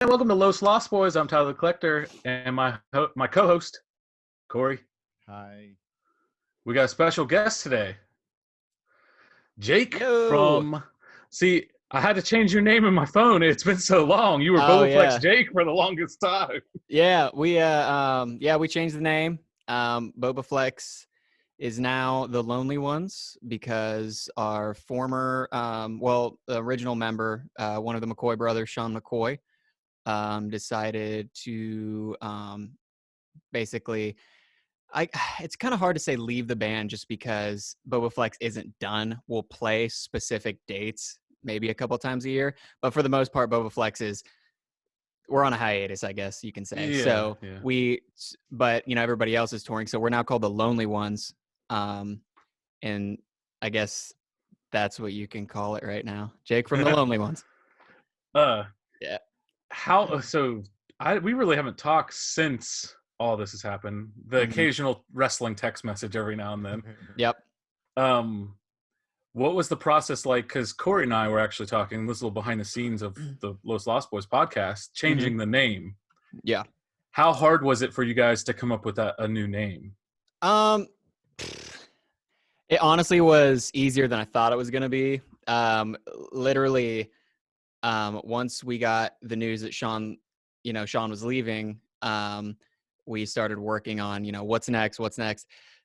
And welcome to Los Lost Boys. I'm Tyler the Collector, and my co-host Corey. Hi. We got a special guest today, Jake Yo. from. See, I had to change your name in my phone. It's been so long. You were Oh, Bobaflex yeah. Jake for the longest time. Yeah, we changed the name. Bobaflex is now the Lonely Ones because our former, the original member, one of the McCoy brothers, Sean McCoy, decided to basically. It's kind of hard to say leave the band just because Bobaflex isn't done. We'll play specific dates, maybe a couple times a year, but for the most part, Bobaflex is. We're on a hiatus, I guess you can say. Yeah. But everybody else is touring, so we're now called the Lonely Ones, and I guess that's what you can call it right now. Jake from the Lonely Ones. Yeah. How? So we really haven't talked since all this has happened. The occasional wrestling text message every now and then. Yep. What was the process like? Because Corey and I were actually talking this little behind the scenes of the Los Lost Boys podcast, changing the name. Yeah. How hard was it for you guys to come up with a new name? It honestly was easier than I thought it was going to be. Literally, once we got the news that Sean was leaving, we started working on, what's next.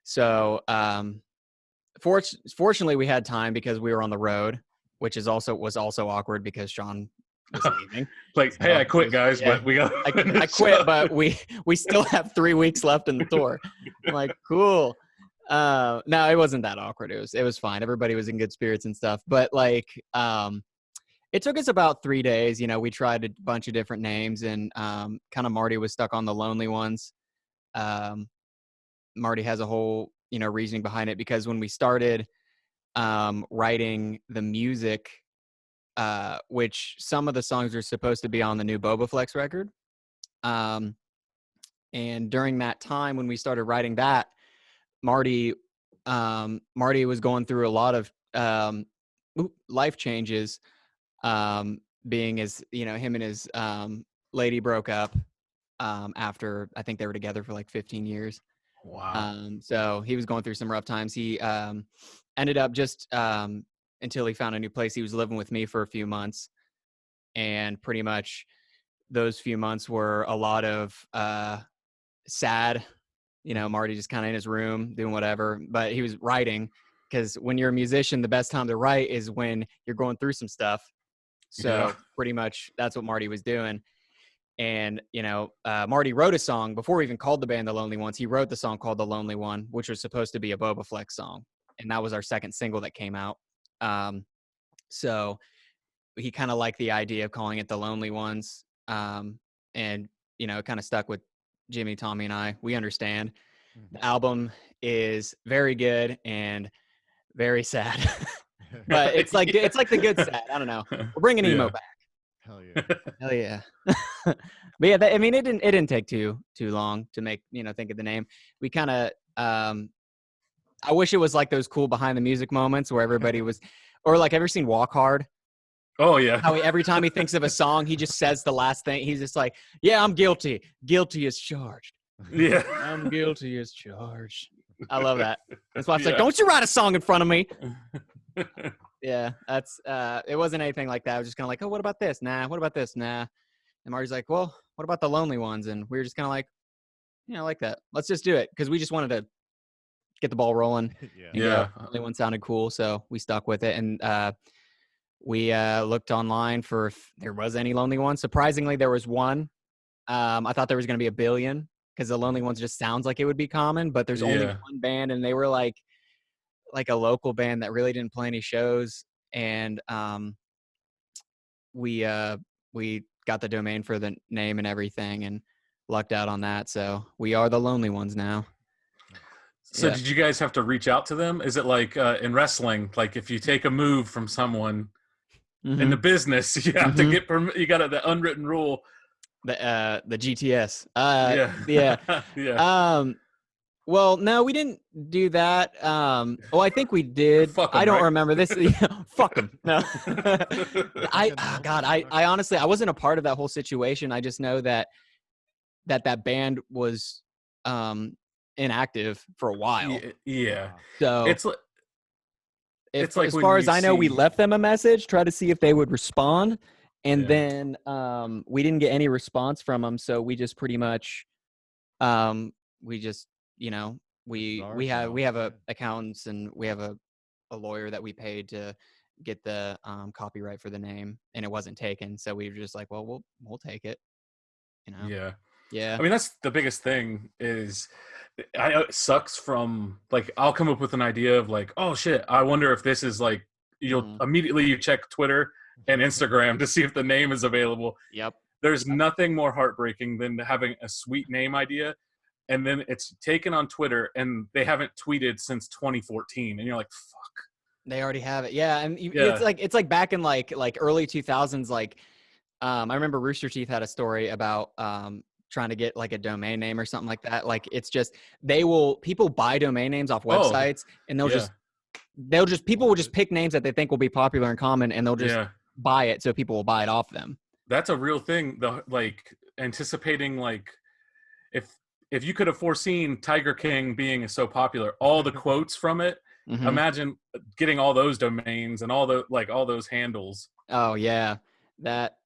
So, fortunately we had time because we were on the road, which was also awkward because Sean was leaving. Hey, I quit, guys, yeah. but we got. I quit, but we still have 3 weeks left in the tour. I'm like, cool. No, it wasn't that awkward. It was fine. Everybody was in good spirits and stuff. But it took us about 3 days. We tried a bunch of different names, and kind of Marty was stuck on the Lonely Ones. Marty has a whole reasoning behind it, because when we started writing the music, which some of the songs are supposed to be on the new Bobaflex record, and during that time when we started writing that, Marty was going through a lot of life changes, being as him and his lady broke up after, I think they were together for like 15 years. Wow. So he was going through some rough times. He ended up just until he found a new place. He was living with me for a few months, and pretty much those few months were a lot of sad. Marty just kind of in his room doing whatever, but he was writing, because when you're a musician, the best time to write is when you're going through some stuff. So pretty much that's what Marty was doing. And, Marty wrote a song before we even called the band The Lonely Ones. He wrote the song called The Lonely One, which was supposed to be a Bobaflex song. And that was our second single that came out. So he kind of liked the idea of calling it The Lonely Ones. And, it kind of stuck with Jimmy, Tommy, and I. We understand. The album is very good and very sad. But it's like the good sad. I don't know. We're bringing emo back. Hell yeah. Hell yeah. But yeah, it didn't take too long to make, think of the name. We kind of, I wish it was like those cool behind the music moments where everybody was, or like, ever seen Walk Hard? Oh yeah. How every time he thinks of a song, he just says the last thing. He's just like, yeah, I'm guilty. Guilty as charged. Yeah. I'm guilty as charged. I love that. That's why I was like, don't you write a song in front of me. Yeah, that's it wasn't anything like that. I was just kind of like, oh, what about this? Nah. What about this? Nah. And Marty's like, well, what about The Lonely Ones? And we were just kind of like, I like that. Let's just do it, because we just wanted to get the ball rolling. Yeah. Lonely One sounded cool, so we stuck with it. And we looked online for if there was any Lonely Ones. Surprisingly, there was one. I thought there was going to be a billion, because The Lonely Ones just sounds like it would be common, but there's only one band, and they were like a local band that really didn't play any shows. And we got the domain for the name and everything, and lucked out on that. So we are The Lonely Ones now. So did you guys have to reach out to them? Is it like in wrestling, like if you take a move from someone in the business, you have to get you got the unwritten rule. The GTS. Yeah. Yeah. Yeah. Well, no, we didn't do that. I think we did. Fuck I them, don't right? remember this. Fuck them. No. God, I honestly, I wasn't a part of that whole situation. I just know that band was inactive for a while. Yeah. So It's like as when far as you I know, we see. left them a message, try to see if they would respond, and Yeah. then we didn't get any response from them. So we just pretty much, we just, you know, we have a accountants and we have a lawyer that we paid to get the copyright for the name, and it wasn't taken. So we were just like, well, we'll take it. You know. Yeah. Yeah. I mean, that's the biggest thing is it sucks from like, I'll come up with an idea of like, oh shit, I wonder if this is like, you'll immediately you check Twitter and Instagram to see if the name is available. Yep. There's nothing more heartbreaking than having a sweet name idea and then it's taken on Twitter and they haven't tweeted since 2014 and you're like, fuck. They already have it. Yeah, and Yeah. it's like back in like early 2000s. Like, I remember Rooster Teeth had a story about trying to get like a domain name or something like that. Like, it's just people buy domain names off websites, and people will just pick names that they think will be popular and common, and they'll just buy it so people will buy it off them. That's a real thing. The like anticipating like if you could have foreseen Tiger King being so popular, all the quotes from it. Mm-hmm. Imagine getting all those domains and all those handles. Oh yeah, that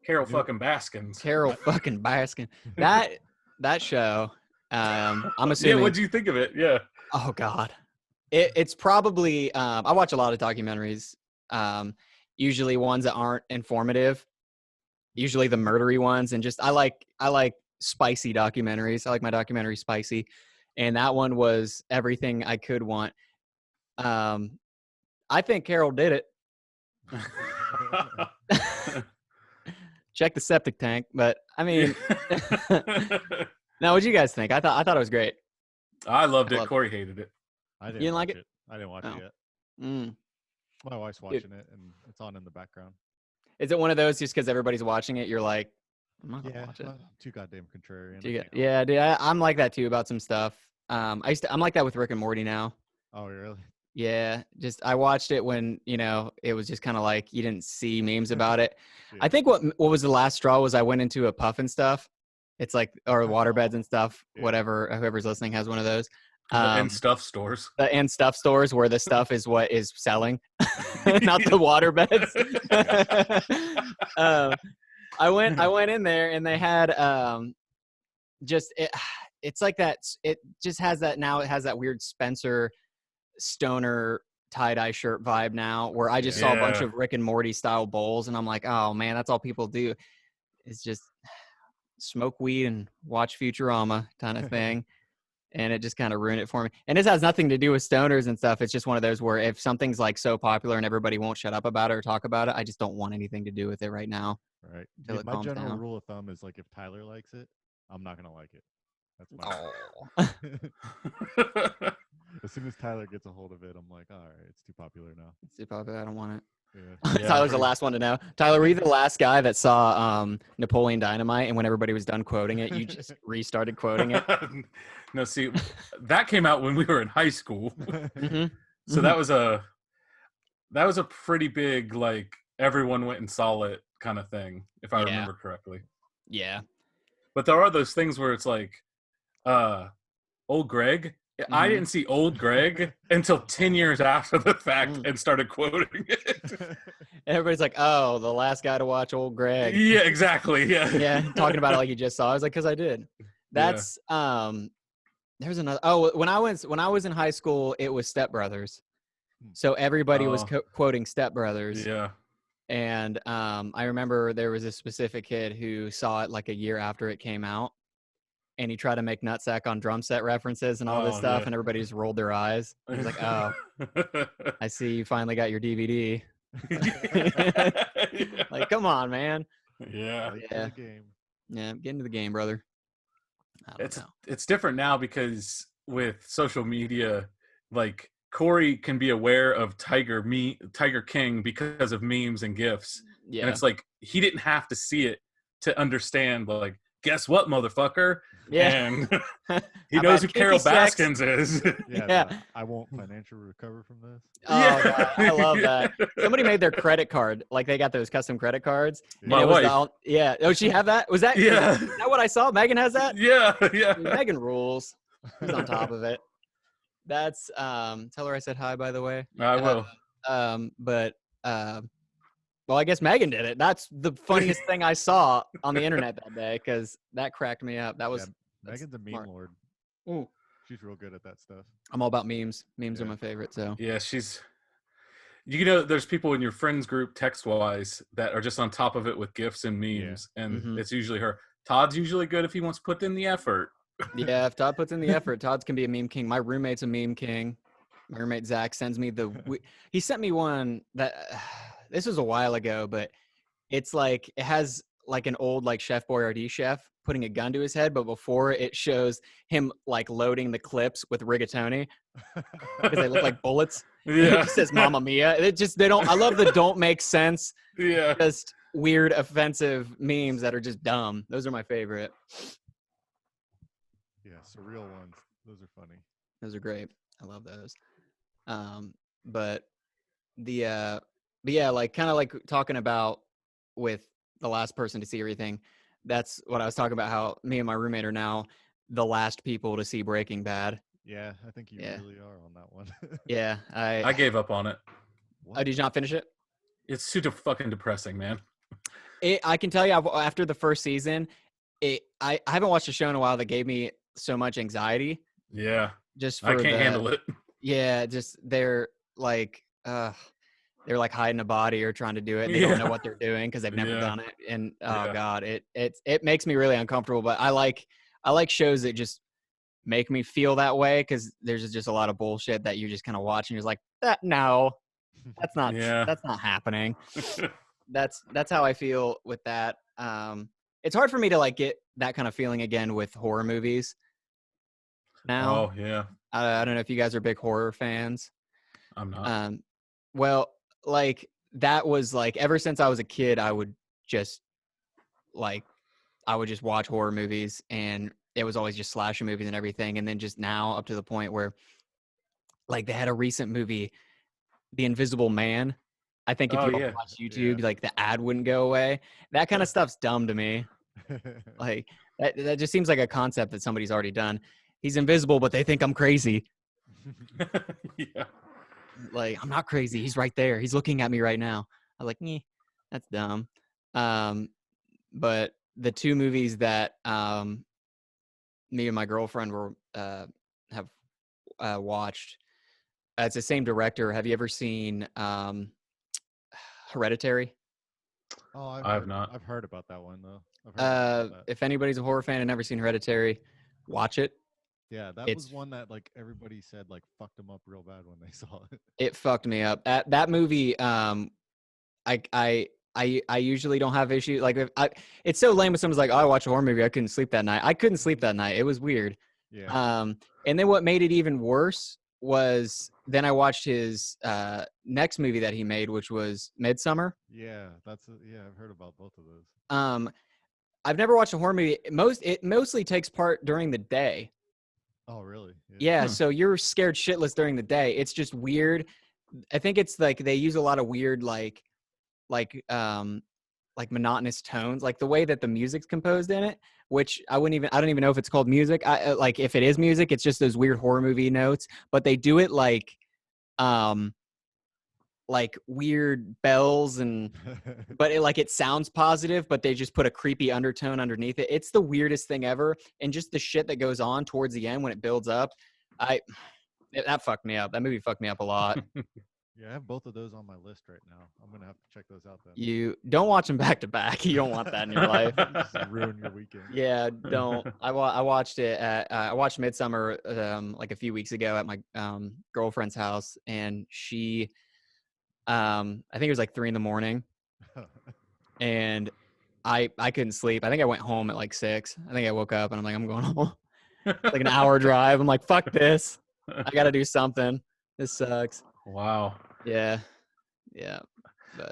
Carol fucking Baskins. Carol fucking Baskin. That show. I'm assuming. Yeah, what'd you think of it? Yeah. Oh God, it's probably. I watch a lot of documentaries. Usually ones that aren't informative. Usually the murdery ones, and just I like spicy documentaries. I like my documentary spicy, and that one was everything I could want. I think Carol did it. Check the septic tank, but I mean, now what'd you guys think? I thought it was great. I loved it. Corey hated it. I didn't like it. I didn't watch it yet. My wife's watching it, and it's on in the background. Is it one of those just because everybody's watching it, you're like, I'm not gonna watch it? Too goddamn contrarian. Yeah, dude, I'm like that too about some stuff. I'm like that with Rick and Morty now. Oh, really? Yeah, just I watched it when it was just kind of like you didn't see memes about it. Yeah. I think what was the last straw was I went into a Puff and stuff. It's like or waterbeds and stuff. Yeah. Whatever, whoever's listening has one of those. And stuff stores. The and stuff stores where the stuff is what is selling, not the waterbeds. I went in there and they had it's like that. It just has that now. It has that weird Spencer stoner tie-dye shirt vibe now where I just saw a bunch of Rick and Morty style bowls and I'm like, oh man, that's all people do. It's just smoke weed and watch Futurama kind of thing. And it just kind of ruined it for me. And this has nothing to do with stoners and stuff. It's just one of those where if something's like so popular and everybody won't shut up about it or talk about it, I just don't want anything to do with it right now. Right. Yeah, my general rule of thumb is like if Tyler likes it, I'm not going to like it. That's my As soon as Tyler gets a hold of it, I'm like, all right, it's too popular now. It's too popular. I don't want it. Yeah. Tyler's the last one to know. Tyler, were you the last guy that saw Napoleon Dynamite, and when everybody was done quoting it, you just restarted quoting it? No, see, that came out when we were in high school. So that was a pretty big, like, everyone went and saw it kind of thing, if I remember correctly. Yeah. But there are those things where it's like, Old Greg. I didn't see Old Greg until 10 years after the fact and started quoting it. And everybody's like, oh, the last guy to watch Old Greg. Yeah, exactly. Yeah. Yeah. Talking about it like you just saw. I was like, because I did. That's there's another when I was in high school, it was Step Brothers. So everybody was quoting Step Brothers. Yeah. And I remember there was a specific kid who saw it like a year after it came out. And he tried to make nutsack on drum set references and all this stuff, and everybody just rolled their eyes. He was like, "Oh, I see you finally got your DVD." Like, come on, man. Yeah. Yeah. Yeah, get into the game, brother. It's different now because with social media, like Corey can be aware of Tiger King because of memes and GIFs. Yeah. And it's like he didn't have to see it to understand like guess what, motherfucker? Yeah. And he I've knows had who kinky Carol sex. Baskins is. Yeah, Yeah. I won't financially recover from this. Oh God, I love Yeah. that. Somebody made their credit card, like they got those custom credit cards. And My it was wife. yeah. Oh, she have that? Was that? Yeah. Is that what I saw? Megan has that. Yeah, yeah. Dude, Megan rules. She's on top of it. That's tell her I said hi, by the way. I will. But well, I guess Megan did it. That's the funniest thing I saw on the internet that day because that cracked me up. That was that's Megan's a meme smart. lord. Ooh. She's real good at that stuff. I'm all about memes. Memes are Yeah. my favorite. So Yeah, she's. You know, there's people in your friends group text-wise that are just on top of it with gifs and memes, and Mhm. it's usually her. Todd's usually good if he wants to put in the effort. yeah, if Todd puts in the effort, Todd's can be a meme king. My roommate's a meme king. My roommate Zach sends me he sent me one that this was a while ago, but it's like it has like an old like Chef Boyardee chef putting a gun to his head, but before it shows him like loading the clips with rigatoni because they look like bullets. And it Yeah. just says "Mamma Mia." It just they don't. I love the don't make sense, Yeah. just weird, offensive memes that are just dumb. Those are my favorite. Yeah, surreal ones. Those are funny. Those are great. I love those. But the but yeah, like kind of like talking about with the last person to see everything. That's what I was talking about. How me and my roommate are now the last people to see Breaking Bad. Yeah, I think you Yeah. really are on that one. Yeah, I gave up on it. Oh, did you not finish it? It's super fucking depressing, man. I can tell you after the first season, I haven't watched a show in a while that gave me so much anxiety. Yeah. Just I for can't handle it. Yeah, just they're like hiding a body or trying to do it and they don't know what they're doing because they've never Yeah. done it. And oh Yeah. God, it makes me really uncomfortable. But I like shows that just make me feel that way because there's just a lot of bullshit that you just kind of watch and you're just like, that no, that's not Yeah. that's not happening. That's how I feel with that. It's hard for me to like get that kind of feeling again with horror movies now. Oh, yeah. I don't know if you guys are big horror fans. I'm not. Well, like that was like ever since I was a kid, I would just watch horror movies and it was always just slasher movies and everything. And then just now up to the point where like they had a recent movie, The Invisible Man. I think if Oh, you yeah. watch YouTube, like the ad wouldn't go away. That kind of stuff's dumb to me. Like that just seems like a concept that somebody's already done. He's invisible, but they think I'm crazy. Yeah. Like, I'm not crazy. He's right there. He's looking at me right now. I'm like, that's dumb. But the two movies that me and my girlfriend were have watched, it's the same director. Have you ever seen Hereditary? Oh, I have not. I've heard about that one though. I've heard about that. If anybody's a horror fan and never seen Hereditary, watch it. Yeah, that was one that like everybody said like fucked them up real bad when they saw it. It fucked me up. That movie, I usually don't have issues. Like it's so lame when someone's like, "Oh, I watched a horror movie. I couldn't sleep that night." I couldn't sleep that night. It was weird. Yeah. And then what made it even worse was then I watched his next movie that he made, which was Midsummer. Yeah, I've heard about both of those. I've never watched a horror movie. It mostly takes part during the day. Oh, really? Yeah, so you're scared shitless during the day. It's just weird. I think it's like they use a lot of weird like monotonous tones, like the way that the music's composed in it, which I don't even know if it's called music. I like if it is music, it's just those weird horror movie notes, but they do it like weird bells and but it sounds positive, but they just put a creepy undertone underneath it. It's the weirdest thing ever. And just the shit that goes on towards the end when it builds up, that fucked me up. That movie fucked me up a lot. Yeah, I have both of those on my list right now. I'm gonna have to check those out then. You don't watch them back to back. You don't want that in your life. Just ruin your weekend. Yeah, don't. I watched it I watched Midsummer like a few weeks ago at my girlfriend's house, and she I think it was like 3 a.m, and I couldn't sleep. I think I went home at like 6. I think I woke up and I'm like, I'm going home. It's like an hour drive. I'm like, fuck this. I got to do something. This sucks. Wow. Yeah. Yeah.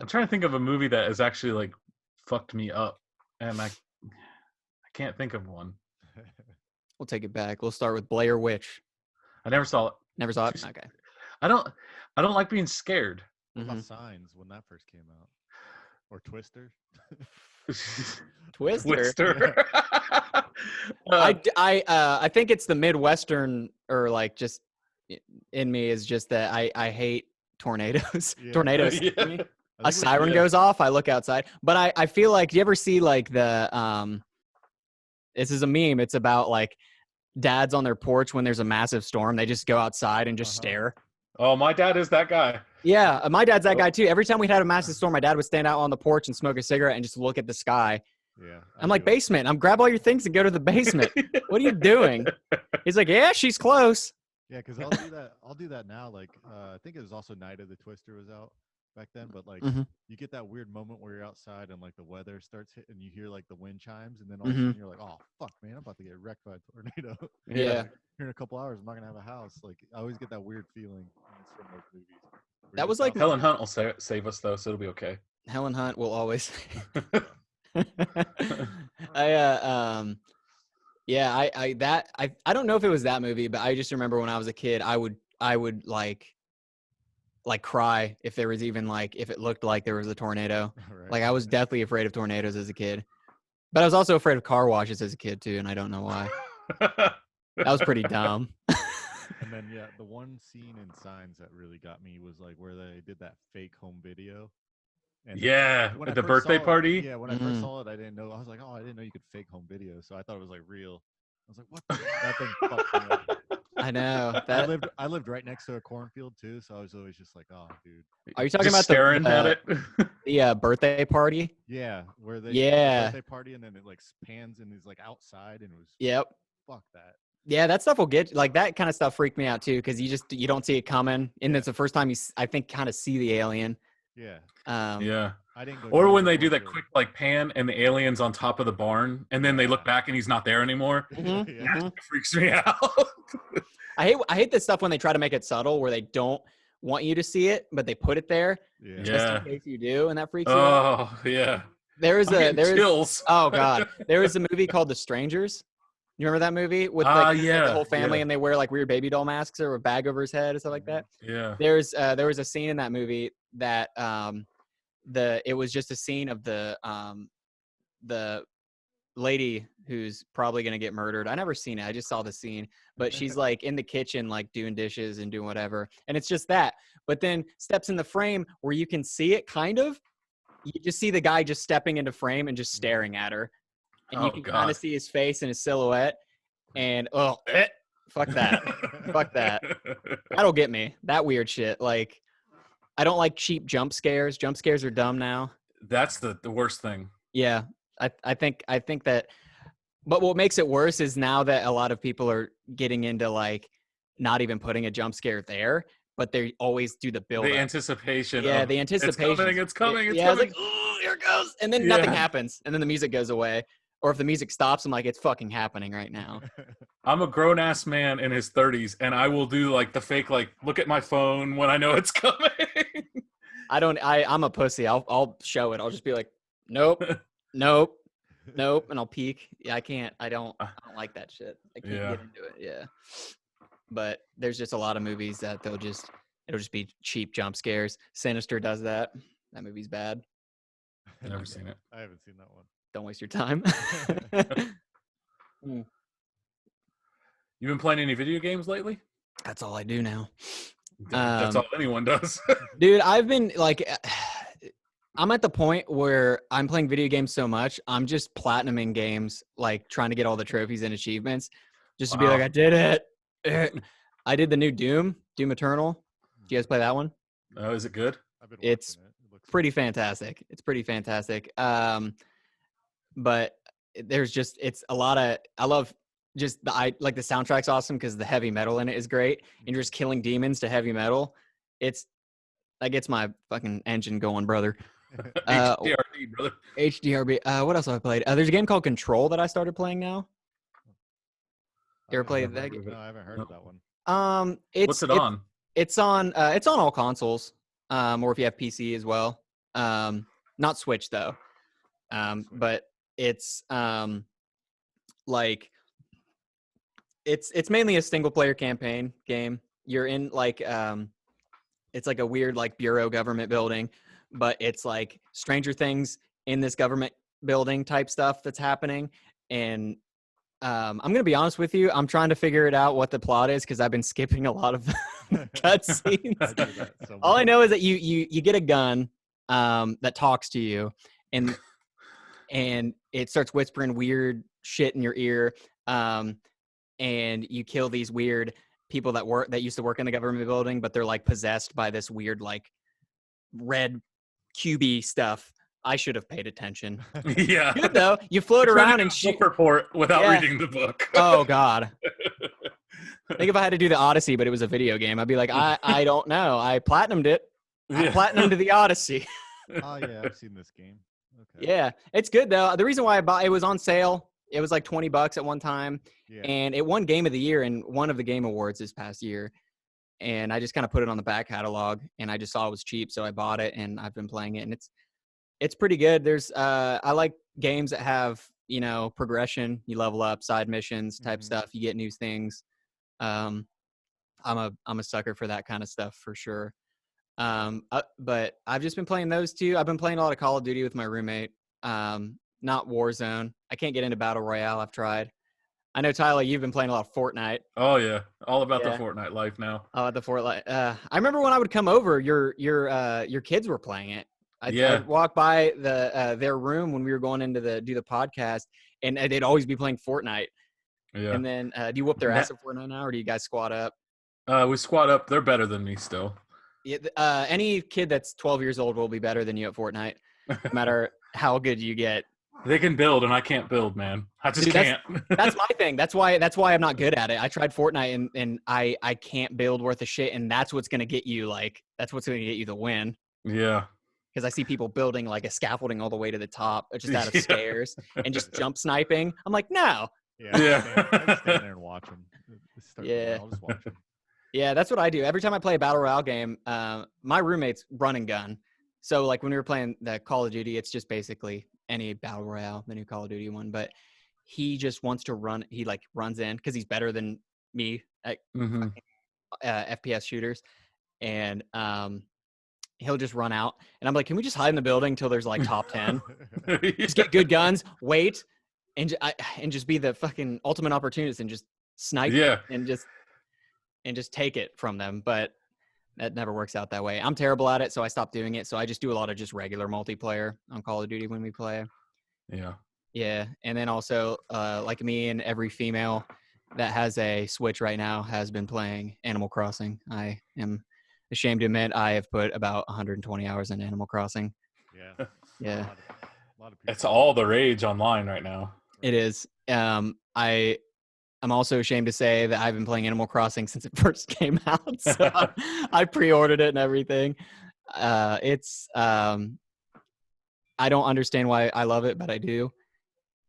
I'm trying to think of a movie that has actually like fucked me up, and I can't think of one. We'll take it back. We'll start with Blair Witch. I never saw it. Never saw it? Okay. I don't like being scared. What Mhm. about Signs when that first came out? Or Twister? Twister. Twister. I think it's the Midwestern or like just in me is just that I hate tornadoes. Yeah. Tornadoes. Yeah. scare me. I A think siren goes off, I look outside. But I feel like, do you ever see like this is a meme. It's about like dads on their porch when there's a massive storm. They just go outside and just stare. Oh, my dad is that guy. Yeah, my dad's that guy too. Every time we had a massive storm, my dad would stand out on the porch and smoke a cigarette and just look at the sky. Yeah. I'm like, basement. Grab all your things and go to the basement. What are you doing? He's like, yeah, she's close. Yeah, because I'll do that. I'll do that now. Like, I think it was also Night of the Twister was out back then. But like, you get that weird moment where you're outside and like the weather starts hitting, and you hear like the wind chimes, and then all of a sudden you're like, oh fuck, man, I'm about to get wrecked by a tornado. Yeah. Here in a couple hours, I'm not gonna have a house. Like, I always get that weird feeling from those movies. That was like Helen Hunt will save us though, so it'll be okay. Helen Hunt will always. I don't know if it was that movie, but I just remember when I was a kid, I would like cry if there was even like if it looked like there was a tornado. Right. Like I was deathly afraid of tornadoes as a kid, but I was also afraid of car washes as a kid too, and I don't know why. That was pretty dumb. And then yeah, the one scene in Signs that really got me was like where they did that fake home video. And Yeah, when at I the first birthday saw it- party. Yeah, when I first saw it, I didn't know. I was like, oh, I didn't know you could fake home video. So I thought it was like real. I was like, what? That thing fucked me up. I know. I lived right next to a cornfield too, so I was always just like, oh, dude. Are you talking Just about staring at it? the birthday party? Yeah, where they Yeah. the birthday party and then it like pans and is like outside and it was Yep. fuck that. Yeah, that stuff will get like that kind of stuff freaked me out too because you don't see it coming, and it's the first time I think kind of see the alien. Yeah. Yeah. I didn't go Or near when the they do that cornfield. quick like pan and the alien's on top of the barn, and then they look back and he's not there anymore. Yeah. That freaks me out. I hate this stuff when they try to make it subtle, where they don't want you to see it, but they put it there Yeah. just in case you do, and that freaks you out. Oh yeah. There's chills. oh god, there was a movie called The Strangers. You remember that movie with like, yeah, the whole family yeah. and they wear like weird baby doll masks or a bag over his head and stuff like that? Yeah. There was a scene in that movie that it was just a scene of the lady who's probably gonna get murdered. I never seen it. I just saw the scene, but she's like in the kitchen, like doing dishes and doing whatever, and it's just that. But then steps in the frame where you can see it, kind of. You just see the guy just stepping into frame and just staring at her, and you can kind of see his face and his silhouette. And fuck that, fuck that. That'll get me. That weird shit. Like, I don't like cheap jump scares. Jump scares are dumb now. That's the worst thing. Yeah, I think that. But what makes it worse is now that a lot of people are getting into like not even putting a jump scare there, but they always do the build. The anticipation. Yeah, of, the anticipation. It's coming. Yeah, it's like, ooh, here it goes, and then nothing happens, and then the music goes away. Or if the music stops, I'm like, it's fucking happening right now. I'm a grown ass man in his 30s, and I will do like the fake, like look at my phone when I know it's coming. I'm a pussy. I'll show it. I'll just be like, nope, nope, nope, and I'll peek. Yeah, I can't. I don't like that shit. I can't get into it. Yeah. But there's just a lot of movies that it'll just be cheap jump scares. Sinister does that. That movie's bad. Never seen it. I haven't seen that one. Don't waste your time. You been playing any video games lately? That's all I do now. That's all anyone does. Dude, I've been like, I'm at the point where I'm playing video games so much, I'm just platinuming games, like trying to get all the trophies and achievements, just to be like, I did it. I did the new Doom Eternal. Do you guys play that one? Oh, is it good? I've been It's watching it. It looks pretty fantastic. It's pretty fantastic. But there's just, it's a lot of, I love just like the soundtrack's awesome because the heavy metal in it is great. And you're just killing demons to heavy metal. That gets my fucking engine going, brother. HDRB, brother. HDRB. What else have I played? There's a game called Control that I started playing now. You ever played that? No, I haven't heard of that one. What's it on? It's on all consoles, or if you have PC as well. Not Switch though. But it's like it's mainly a single player campaign game. You're in like it's like a weird like bureau government building, but it's like Stranger Things in this government building type stuff that's happening. And I'm going to be honest with you. I'm trying to figure it out what the plot is because I've been skipping a lot of cutscenes. I do that so All I much. know is that you get a gun that talks to you, and it starts whispering weird shit in your ear. And you kill these weird people that used to work in the government building, but they're like possessed by this weird like red QB stuff. I should have paid attention. Yeah. Good though. You float around and shoot. Book report without Yeah. reading the book. Oh God. I think if I had to do the Odyssey, but it was a video game, I'd be like, I don't know. I platinumed it. I platinumed the Odyssey. Oh yeah, I've seen this game. Okay. Yeah, it's good though. The reason why I bought it was on sale. It was like $20 at one time, and it won Game of the Year in one of the Game Awards this past year. And I just kind of put it on the back catalog, and I just saw it was cheap, so I bought it, and I've been playing it, and it's pretty good. There's I like games that have progression. You level up, side missions type stuff. You get new things. I'm a sucker for that kind of stuff for sure. But I've just been playing those two. I've been playing a lot of Call of Duty with my roommate. Not Warzone. I can't get into Battle Royale. I've tried. I know, Tyler, you've been playing a lot of Fortnite. Oh yeah, all about the Fortnite life now. Oh, the Fortnite. I remember when I would come over, your kids were playing it. I'd walk by their room when we were going into do the podcast, and they'd always be playing Fortnite. Yeah. And then, do you whoop their ass at Fortnite now, or do you guys squat up? We squat up. They're better than me still. Yeah. Any kid that's 12 years old will be better than you at Fortnite, no matter how good you get. They can build, and I can't build, man. I just can't. That's my thing. That's why I'm not good at it. I tried Fortnite, and I can't build worth a shit, and that's what's gonna get you the win. Yeah. Because I see people building like a scaffolding all the way to the top, just out of scares, and just jump sniping. I'm like, no. Yeah. I just stand there and watch them. I'll just watch them. Yeah, that's what I do. Every time I play a Battle Royale game, my roommate's run and gun. So like when we were playing the Call of Duty, it's just basically any Battle Royale, the new Call of Duty one. But he just wants to run. He like runs in because he's better than me at FPS shooters. And he'll just run out. And I'm like, can we just hide in the building until there's like top 10? Just get good guns, wait, and just be the fucking ultimate opportunist and just snipe and just take it from them. But that never works out that way. I'm terrible at it, so I stopped doing it. So I just do a lot of just regular multiplayer on Call of Duty when we play. Yeah. And then also, like me and every female that has a Switch right now has been playing Animal Crossing. I am ashamed to admit I have put about 120 hours in Animal Crossing. Yeah. A lot of people. It's all the rage online right now. It is. I'm also ashamed to say that I've been playing Animal Crossing since it first came out. So I pre-ordered it and everything. I don't understand why I love it, but I do.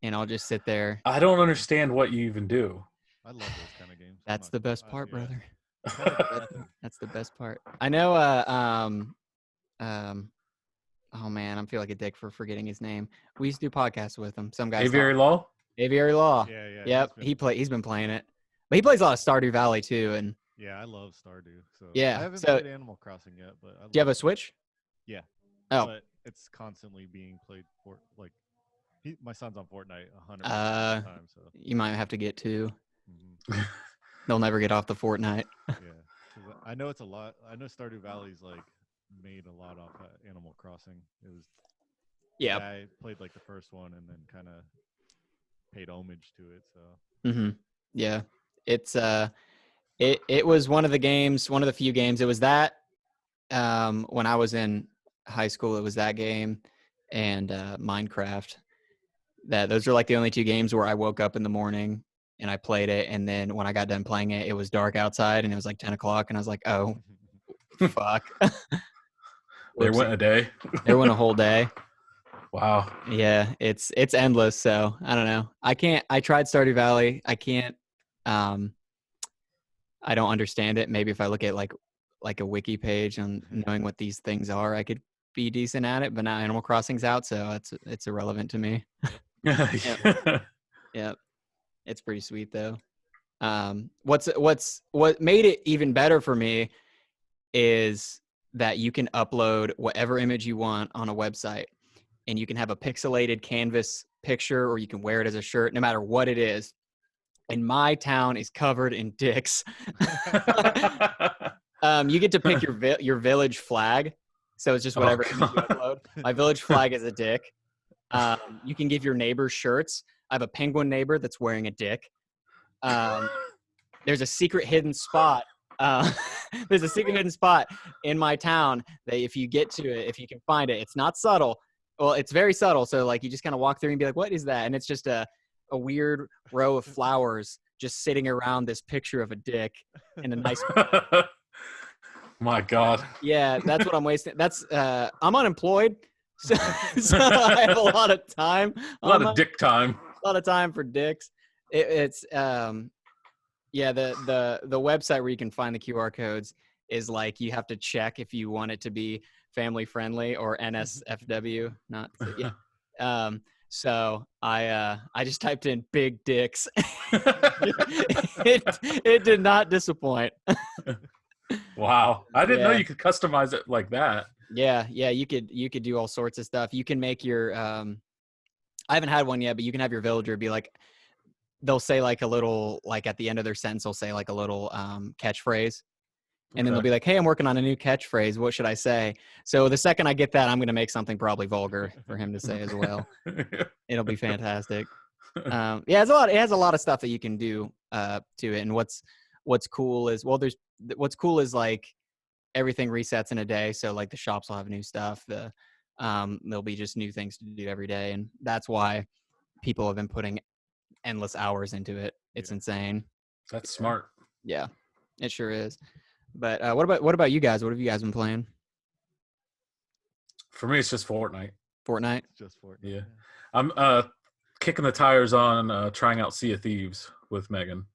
And I'll just sit there. I don't understand what you even do. I love those kind of games. That's the best part, brother. That's the best part. I know. Oh man, I feel like a dick for forgetting his name. We used to do podcasts with him. Some guys. Aviary Law. Aviary Law. Yeah. Yep. He's been playing it, but he plays a lot of Stardew Valley too. And yeah, I love Stardew. So yeah, I haven't played Animal Crossing yet, but do you have a Switch? Yeah. Oh. But it's constantly being played for like. My son's on Fortnite 100% of the time. So you might have to get two. They'll never get off the Fortnite. Yeah. I know it's a lot. I know Stardew Valley's like made a lot off Animal Crossing. It was. Yeah. I played like the first one and then kind of paid homage to it. So. Yeah. It's it was one of the few games. It was that when I was in high school. It was that game and Minecraft. Those are like the only two games where I woke up in the morning and I played it, and then when I got done playing it, it was dark outside and it was like 10 o'clock, and I was like, oh, fuck. There went a day. There went a whole day. Wow. Yeah, it's endless. So I don't know. I tried Stardew Valley. I can't. I don't understand it. Maybe if I look at like a wiki page on knowing what these things are, I could be decent at it. But now Animal Crossing's out, so it's irrelevant to me. Yeah. Yep. It's pretty sweet though. What made it even better for me is that you can upload whatever image you want on a website, and you can have a pixelated canvas picture, or you can wear it as a shirt, no matter what it is. And my town is covered in dicks. You get to pick your village flag, so it's just whatever image you upload. My village flag is a dick. You can give your neighbors shirts. I have a penguin neighbor that's wearing a dick. There's a secret hidden spot. There's a secret hidden spot in my town that if you get to it, if you can find it, it's not subtle. Well, it's very subtle. So like you just kind of walk through and be like, what is that? And it's just a weird row of flowers just sitting around this picture of a dick in a nice. My God. Yeah, that's what I'm wasting. That's I'm unemployed, so I have a lot of time. A lot of dick time. A lot of time for dicks. It's yeah, the website where you can find the QR codes is like you have to check if you want it to be family friendly or NSFW. Not yeah. So I just typed in big dicks. it did not disappoint. Wow, I didn't know you could customize it like that. Yeah, you could do all sorts of stuff. You can make your I haven't had one yet, but you can have your villager be like, they'll say like a little, like at the end of their sentence, they'll say like a little catchphrase. And then they'll be like, hey, I'm working on a new catchphrase. What should I say? So the second I get that, I'm going to make something probably vulgar for him to say as well. It'll be fantastic. Yeah, it has a lot of stuff that you can do to it. And what's cool is, what's cool is like everything resets in a day. So like the shops will have new stuff. There'll be just new things to do every day. And that's why people have been putting endless hours into it. It's insane. That's smart. Yeah, it sure is. But what about you guys? What have you guys been playing? For me, it's just Fortnite. Fortnite? It's just Fortnite. Yeah. I'm kicking the tires on trying out Sea of Thieves with Megan.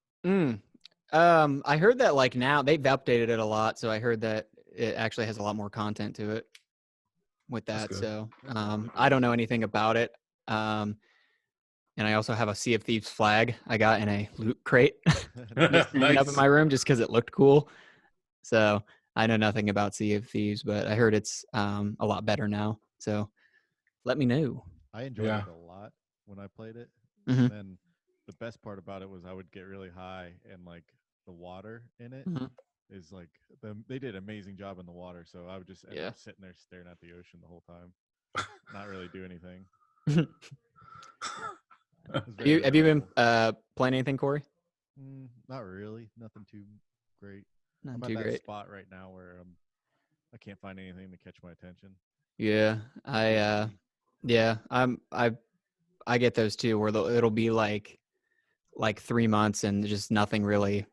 I heard that like now they've updated it a lot, so I heard that it actually has a lot more content to it with that. So I don't know anything about it. And I also have a Sea of Thieves flag I got in a loot crate just hanging up in my room just because it looked cool. So I know nothing about Sea of Thieves, but I heard it's a lot better now. So let me know. I enjoyed it a lot when I played it. Mm-hmm. And then the best part about it was I would get really high, and like the water in it is like they did an amazing job in the water. So I would just end up sitting there staring at the ocean the whole time, not really do anything. Have you been playing anything, Corey? Not really. Nothing too great. Not I'm too at great. that spot right now where I can't find anything to catch my attention. Yeah, I get those too, where it'll be like 3 months and just nothing really.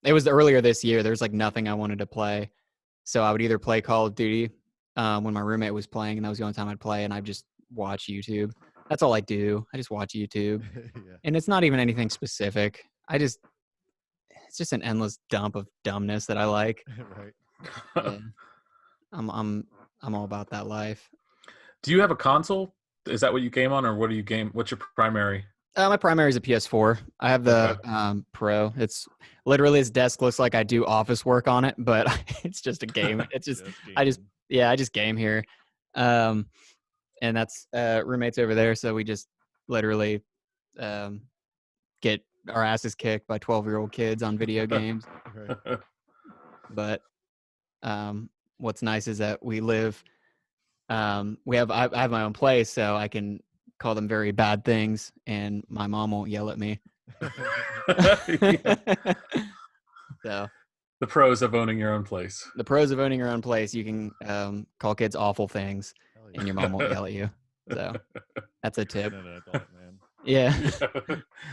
It was earlier this year. There's like nothing I wanted to play, so I would either play Call of Duty when my roommate was playing, and that was the only time I'd play, and I'd just watch YouTube. That's all I do. I just watch YouTube, and it's not even anything specific. It's just an endless dump of dumbness that I like. Right. Yeah. I'm all about that life. Do you have a console? Is that what you game on, or what do you game? What's your primary? My primary is a PS4. I have the Pro. It's literally, its desk looks like I do office work on it, but it's just a game. It's just I just game here. And that's roommates over there, so we just literally get our asses kicked by 12-year-old kids on video games. Right. But what's nice is that we live I have my own place, so I can call them very bad things and my mom won't yell at me. So the pros of owning your own place. The pros of owning your own place, you can call kids awful things and your mom won't yell at you. So that's a tip. Adult, man. Yeah.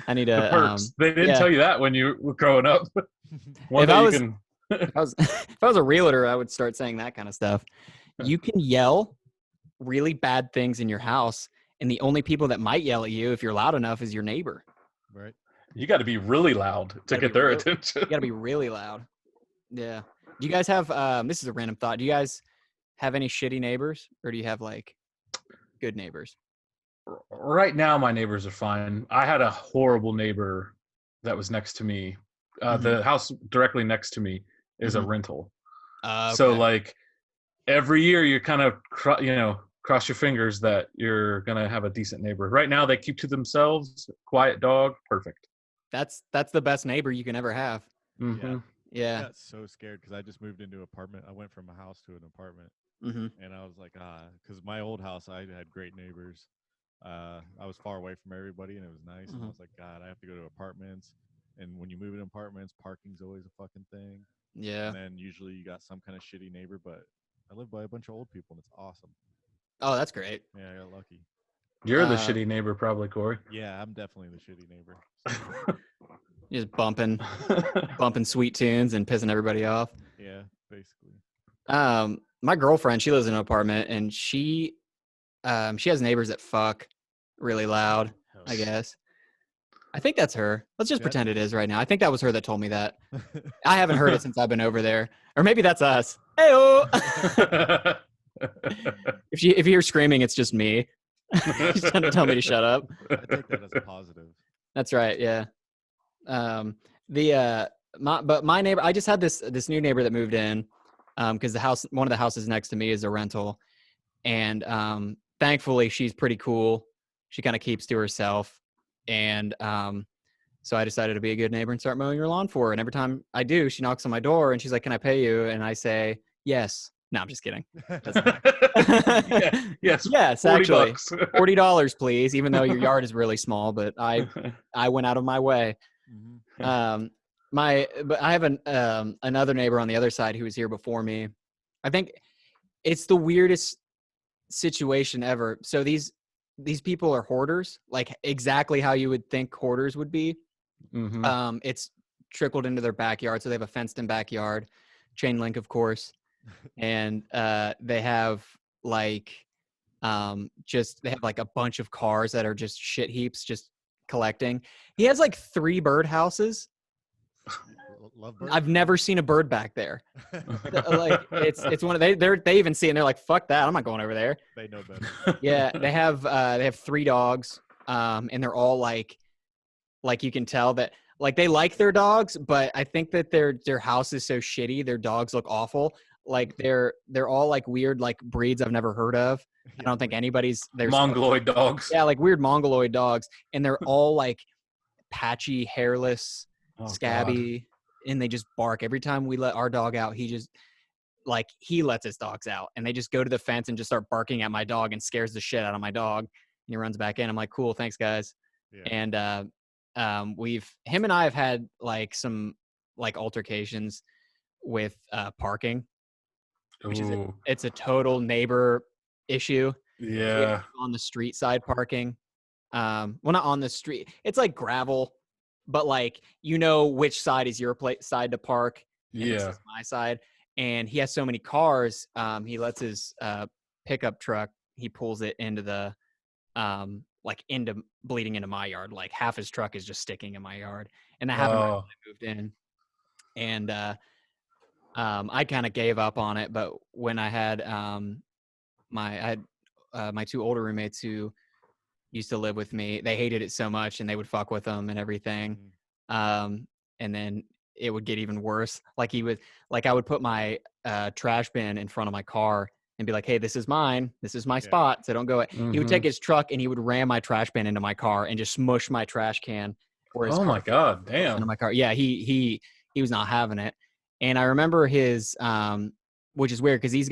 I need to. The perks. They didn't tell you that when you were growing up. If I was a realtor, I would start saying that kind of stuff. You can yell really bad things in your house, and the only people that might yell at you if you're loud enough is your neighbor. Right. You got to be really loud to get their attention. You got to be really loud. Yeah. Do you guys have? This is a random thought. Do you guys have any shitty neighbors, or do you have like good neighbors? Right now, my neighbors are fine. I had a horrible neighbor that was next to me. Mhm. The house directly next to me is a rental. So Okay. like every year you kind of cross your fingers that you're gonna have a decent neighbor. Right now they keep to themselves, quiet dog, perfect. That's the best neighbor you can ever have. Yeah. Mm-hmm. I Yeah. got so scared because I just moved into an apartment. I went from a house to an apartment, Mm-hmm. and I was like, because my old house, I had great neighbors. I was far away from everybody, and it was nice. And I Mm-hmm. was like, God, I have to go to apartments. And when you move in apartments, parking's always a fucking thing. Yeah. And then usually you got some kind of shitty neighbor. But I live by a bunch of old people, and it's awesome. Oh, that's great. Yeah, I got lucky. You're the shitty neighbor, probably, Corey. Yeah, I'm definitely the shitty neighbor. Just bumping sweet tunes and pissing everybody off. Yeah, basically. My girlfriend, she lives in an apartment, and she has neighbors that fuck really loud. Hell I yeah. guess. I think that's her. Let's just Yeah. pretend it is right now. I think that was her that told me that. I haven't heard it since I've been over there, or maybe that's us. Hey-o! If you hear screaming, it's just me. She's trying to tell me to shut up. I take that as a positive. That's right. Yeah. My neighbor, I just had this new neighbor that moved in, because one of the houses next to me is a rental, and thankfully she's pretty cool. She kind of keeps to herself, and so I decided to be a good neighbor and start mowing her lawn for her. And every time I do, she knocks on my door and she's like, "Can I pay you?" And I say, "Yes." No, I'm just kidding. Yeah, yes. Yes, $40. actually, $40, please. Even though your yard is really small, but I went out of my way. Mm-hmm. But I have another neighbor on the other side who was here before me. I think it's the weirdest situation ever. So these people are hoarders, like exactly how you would think hoarders would be. Mm-hmm. It's trickled into their backyard, so they have a fenced-in backyard, chain link, of course, and they have like they have like a bunch of cars that are just shit heaps, just collecting. He has like 3 bird houses. Love birds. I've never seen a bird back there. Like it's one of they even see it and they're like, fuck that, I'm not going over there. They know better. Yeah, they have 3 dogs, and they're all like you can tell that like they like their dogs, but I think that their house is so shitty, their dogs look awful. Like they're all like weird like breeds I've never heard of. I don't think there's Mongoloid dogs. Yeah, like weird Mongoloid dogs, and they're all like patchy, hairless, scabby, and they just bark every time we let our dog out. He lets his dogs out, and they just go to the fence and just start barking at my dog and scares the shit out of my dog. And he runs back in. I'm like, cool, thanks guys. Yeah. And him and I have had like some like altercations with parking, which is it's a total neighbor issue. Yeah. On the street side parking. Well, not on the street. It's like gravel, but like which side is your side to park, and this is my side. And he has so many cars. He lets his pickup truck. He pulls it into the bleeding into my yard. Like half his truck is just sticking in my yard, and that happened right when I moved in. And I kind of gave up on it, but when I had my 2 older roommates who used to live with me, they hated it so much and they would fuck with them and everything. And then it would get even worse. Like I would put my trash bin in front of my car and be like, "Hey, this is mine. This is my spot. So don't go." Mm-hmm. He would take his truck and he would ram my trash bin into my car and just smush my trash can. Oh my God, damn. Into my car. Yeah, he was not having it. And I remember his which is weird because this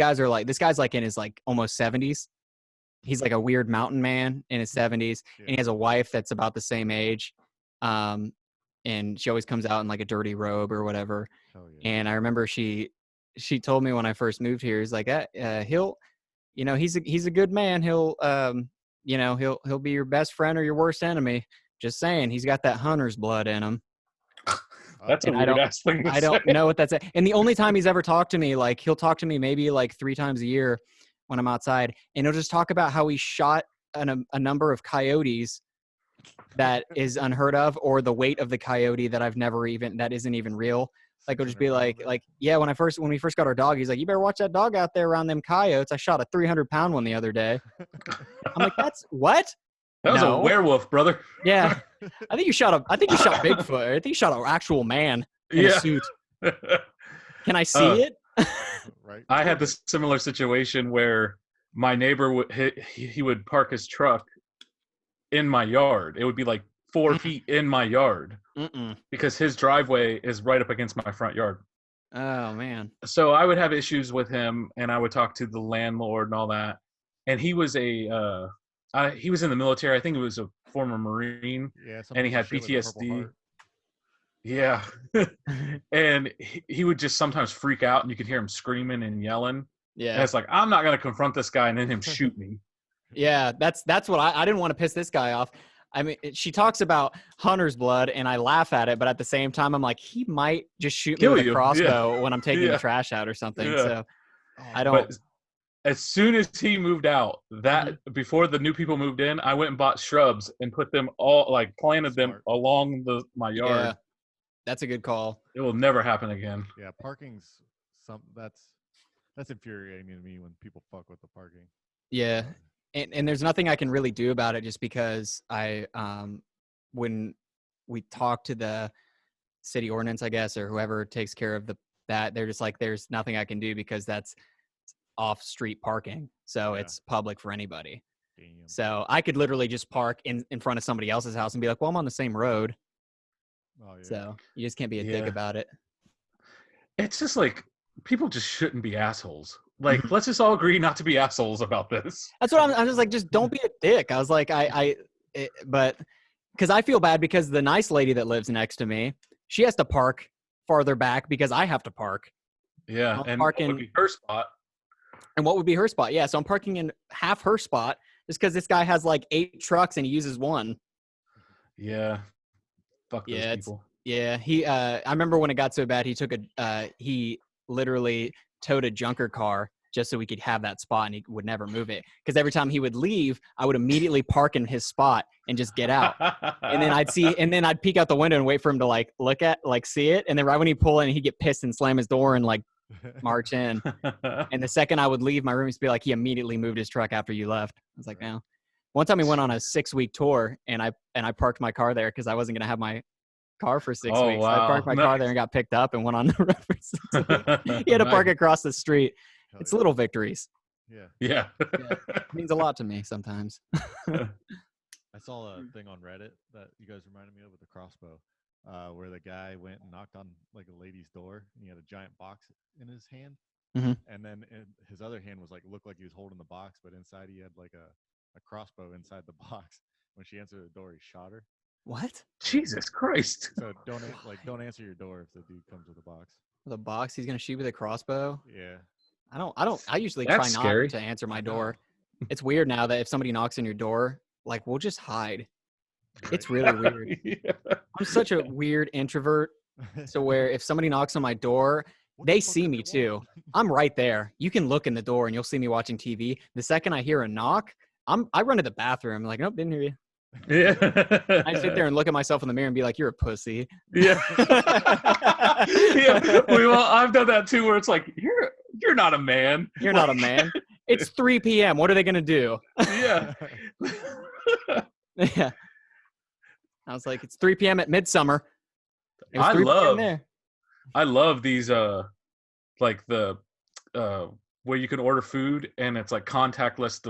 guy's like in his like almost 70s. He's like a weird mountain man in his 70s, and he has a wife that's about the same age. And she always comes out in like a dirty robe or whatever. Yeah. And I remember she told me when I first moved here, he's like, he'll, he's a good man. He'll, he'll be your best friend or your worst enemy. Just saying, he's got that hunter's blood in him. That's a weird ass thing to say. I don't know what that's. And the only time he's ever talked to me, like he'll talk to me maybe like 3 times a year when I'm outside, and he'll just talk about how he shot a number of coyotes that is unheard of, or the weight of the coyote that isn't even real. Like it'll just be like, yeah, when we first got our dog, he's like, "You better watch that dog out there around them coyotes. I shot a 300-pound one the other day." I'm like, "That's what?" That was a No. werewolf, brother. Yeah. I think you shot Bigfoot. I think you shot an actual man in a suit. Can I see it? Right. I had this similar situation where my neighbor he would park his truck in my yard. It would be like 4 feet in my yard because his driveway is right up against my front yard. Oh man. So I would have issues with him, and I would talk to the landlord and all that. And he was he was in the military. I think he was a former Marine, and he had PTSD. Yeah. And he would just sometimes freak out, and you could hear him screaming and yelling. Yeah. And it's like, I'm not going to confront this guy and then him shoot me. Yeah, that's what I didn't want to piss this guy off. I mean, she talks about hunter's blood, and I laugh at it, but at the same time, I'm like, he might just shoot me with a crossbow when I'm taking the trash out or something. Yeah. So I don't. But as soon as he moved out, before the new people moved in, I went and bought shrubs and put them all, like planted them along my yard. Yeah, that's a good call. It will never happen again. Yeah, parking's that's infuriating to me when people fuck with the parking. Yeah. And there's nothing I can really do about it just because when we talk to the city ordinance, I guess, or whoever takes care of that, they're just like, there's nothing I can do because that's off street parking. So it's public for anybody. Damn. So I could literally just park in front of somebody else's house and be like, well, I'm on the same road. Oh, yeah. So you just can't be a dick about it. It's just like, people just shouldn't be assholes. Like, let's just all agree not to be assholes about this. That's what I'm just like, just don't be a dick. I was like, but because I feel bad because the nice lady that lives next to me, she has to park farther back because I have to park. Yeah, and what would be her spot? And what would be her spot? Yeah, so I'm parking in half her spot just because this guy has like 8 trucks and he uses one. Yeah, fuck those people. Yeah, I remember when it got so bad, he literally towed a junker car just so we could have that spot, and he would never move it because every time he would leave, I would immediately park in his spot and just get out. And then I'd peek out the window and wait for him to see it. And then right when he'd pull in, he'd get pissed and slam his door and like march in. And the second I would leave, my roommates would be like, he immediately moved his truck after you left. I was like, no. One time we went on a 6-week tour and I parked my car there because I wasn't going to have my car for 6 weeks. Wow. I parked my car there and got picked up and went on the road for 6 weeks. He had to park across the street. It's little victories. Yeah. It means a lot to me sometimes. I saw a thing on Reddit that you guys reminded me of with the crossbow, where the guy went and knocked on like a lady's door and he had a giant box in his hand. And then his other hand was looked like he was holding the box, but inside he had like a crossbow inside the box. When she answered the door, he shot her. What? Jesus Christ. So don't answer your door if the dude comes with a box. With a box, he's gonna shoot with a crossbow? Yeah. I usually try not to answer my door. It's weird now that if somebody knocks on your door, like we'll just hide. It's really weird. I'm such a weird introvert. So where if somebody knocks on my door, they see me too. I'm right there. You can look in the door and you'll see me watching TV. The second I hear a knock, I run to the bathroom. I'm like, nope, didn't hear you. Yeah. I sit there and look at myself in the mirror and be like, you're a pussy. Yeah. Yeah. Well, I've done that too, where it's like, you're not a man. You're not a man. It's 3 p.m. What are they going to do? Yeah. Yeah. I was like, it's 3 p.m. at Midsummer. I love these, like the, where you can order food and it's like contactless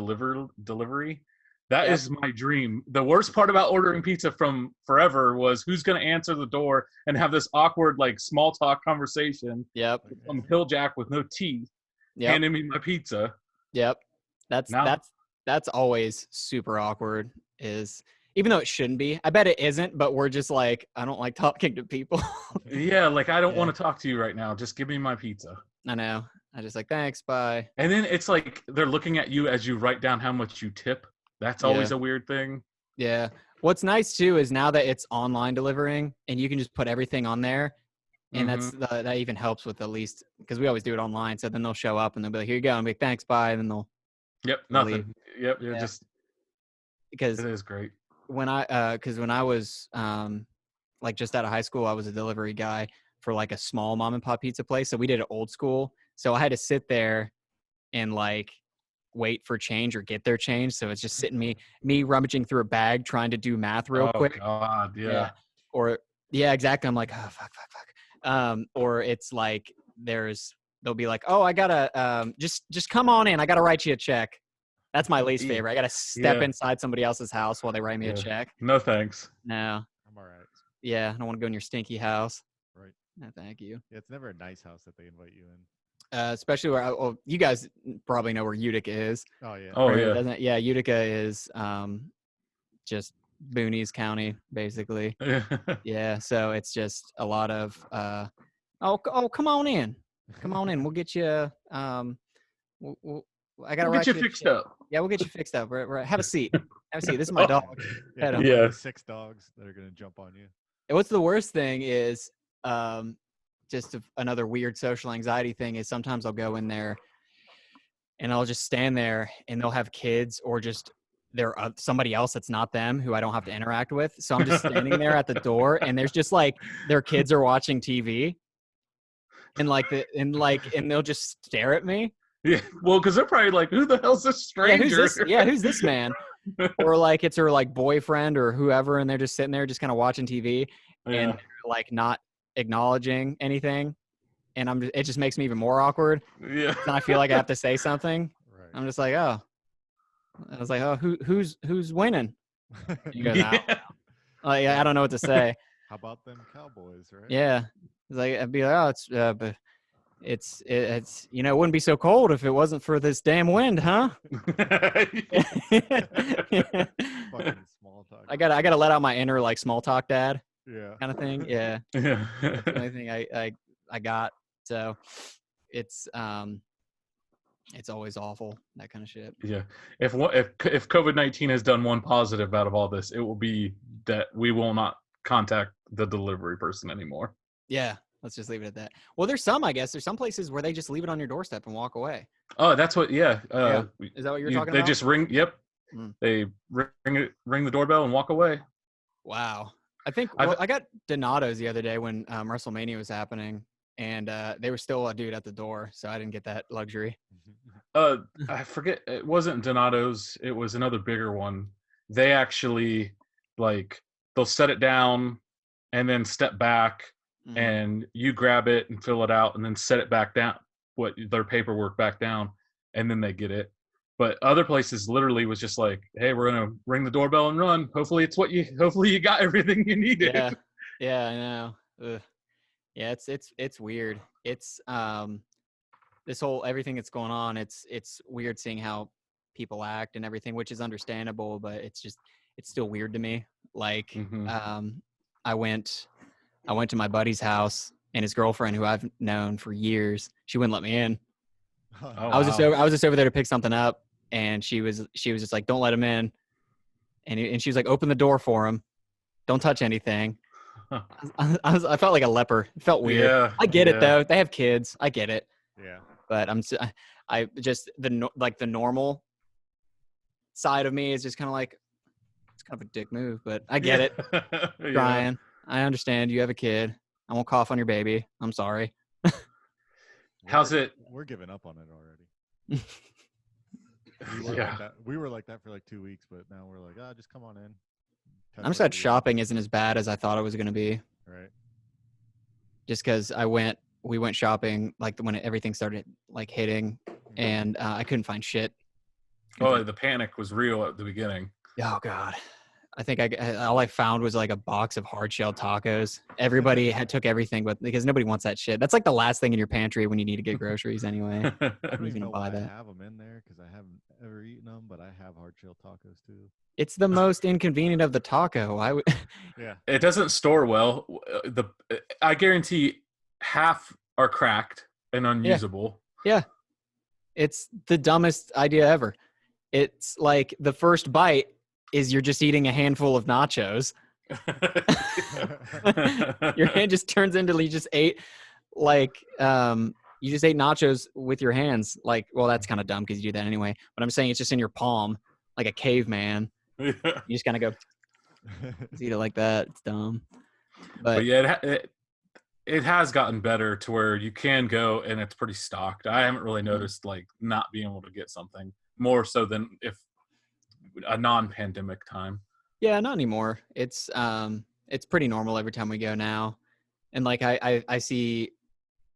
delivery. That is my dream. The worst part about ordering pizza from forever was who's going to answer the door and have this awkward, like, small talk conversation. Yep. Some hilljack with no teeth handing me my pizza. Yep. That's always super awkward. Even though it shouldn't be. I bet it isn't, but we're just like, I don't like talking to people. Yeah, like, I don't want to talk to you right now. Just give me my pizza. I know. I just like, thanks, bye. And then it's like they're looking at you as you write down how much you tip. That's always a weird thing. Yeah. What's nice too is now that it's online delivering and you can just put everything on there, and that even helps with the least, because we always do it online. So then they'll show up and they'll be like, "Here you go," and be like, "Thanks, bye," and then they'll. Yep. Nothing. Leave. Yep. Yeah. Just because it is great. When I was like just out of high school, I was a delivery guy for like a small mom and pop pizza place. So we did it old school. So I had to sit there and like wait for change or get their change. So it's just sitting me rummaging through a bag trying to do math real quick. God, yeah. Or yeah, exactly. I'm like, oh fuck. Or it's like they'll be like, oh, I gotta just come on in. I gotta write you a check. That's my least favorite. I gotta step inside somebody else's house while they write me a check. No thanks. No. I'm all right. Yeah, I don't want to go in your stinky house. Right. No, thank you. Yeah, it's never a nice house that they invite you in. Especially where you guys probably know where Utica is. Oh yeah. Oh yeah. Yeah, Utica is just Boonies County, basically. Yeah, so it's just a lot of come on in. Come on in. We'll get you I gotta get you fixed up. Yeah, we'll get you fixed up. Right. Have a seat. Have a seat. This is my dog. Yeah. 6 dogs that are gonna jump on you. And what's the worst thing is just another weird social anxiety thing is sometimes I'll go in there and I'll just stand there and they'll have kids or just they're somebody else that's not them who I don't have to interact with. So I'm just standing there at the door and there's just like their kids are watching TV and and they'll just stare at me. Yeah, well, because they're probably like, "Who the hell's this stranger?" Who's this man? Or like it's her like boyfriend or whoever, and they're just sitting there, just kind of watching TV, and like not acknowledging anything, and it just makes me even more awkward. Yeah, and I feel like I have to say something. Right. I'm just like, oh, I was like, oh, who's winning? You goes, I don't know what to say. How about them Cowboys, right? Yeah, it's like I'd be like, oh, but. It's it wouldn't be so cold if it wasn't for this damn wind, huh? Fucking small talk. I gotta let out my inner like small talk dad. Yeah. Kind of thing. Yeah. Yeah. That's the only thing I got. So it's always awful, that kind of shit. Yeah. If COVID-19 has done one positive out of all this, it will be that we will not contact the delivery person anymore. Yeah. Let's just leave it at that. Well, there's some places where they just leave it on your doorstep and walk away. Oh, that's what, yeah. Is that what you're talking about? They just ring, yep. They ring the doorbell and walk away. Wow. I got Donato's the other day when WrestleMania was happening, and they were still a dude at the door, so I didn't get that luxury. I forget, it wasn't Donato's, it was another bigger one. They actually, like, they'll set it down and then step back, and you grab it and fill it out and then set it back down, their paperwork back down, and then they get it. But other places literally was just like, hey, we're going to ring the doorbell and run. Hopefully you got everything you needed. Yeah, I know. Ugh. Yeah, it's weird. It's this whole everything that's going on, it's weird seeing how people act and everything, which is understandable, but it's still weird to me. Like I went to my buddy's house and his girlfriend, who I've known for years, she wouldn't let me in. I was just over there to pick something up, and she was just like, "Don't let him in," and she was like, "Open the door for him. Don't touch anything." I felt like a leper. It felt weird. Yeah, I get it though. They have kids. I get it. Yeah. But I just the normal side of me is just kind of like, it's kind of a dick move, but I get it. Brian. I understand you have a kid. I won't cough on your baby. I'm sorry. How's it? We're giving up on it already. We were like that for like 2 weeks, but now we're like, just come on in. I'm just glad shopping isn't as bad as I thought it was going to be. Right. Just because we went shopping like when everything started like hitting, and I couldn't find shit. The panic was real at the beginning. Oh God. I think all I found was like a box of hard shell tacos. Everybody took everything, but because nobody wants that shit. That's like the last thing in your pantry when you need to get groceries anyway. I don't even know why I have them in there because I haven't ever eaten them, but I have hard shell tacos too. It's the most inconvenient of the taco. Yeah. It doesn't store well. I guarantee half are cracked and unusable. Yeah. It's the dumbest idea ever. It's like the first bite is you're just eating a handful of nachos. Your hand just turns into, you just ate nachos with your hands. Like, well, that's kind of dumb because you do that anyway. But I'm saying it's just in your palm, like a caveman. You just kind of go, just eat it like that. It's dumb. But yeah, it has gotten better to where you can go and it's pretty stocked. I haven't really noticed like not being able to get something. more so than if a non-pandemic time. Yeah, not anymore. It's pretty normal every time we go now. And like I see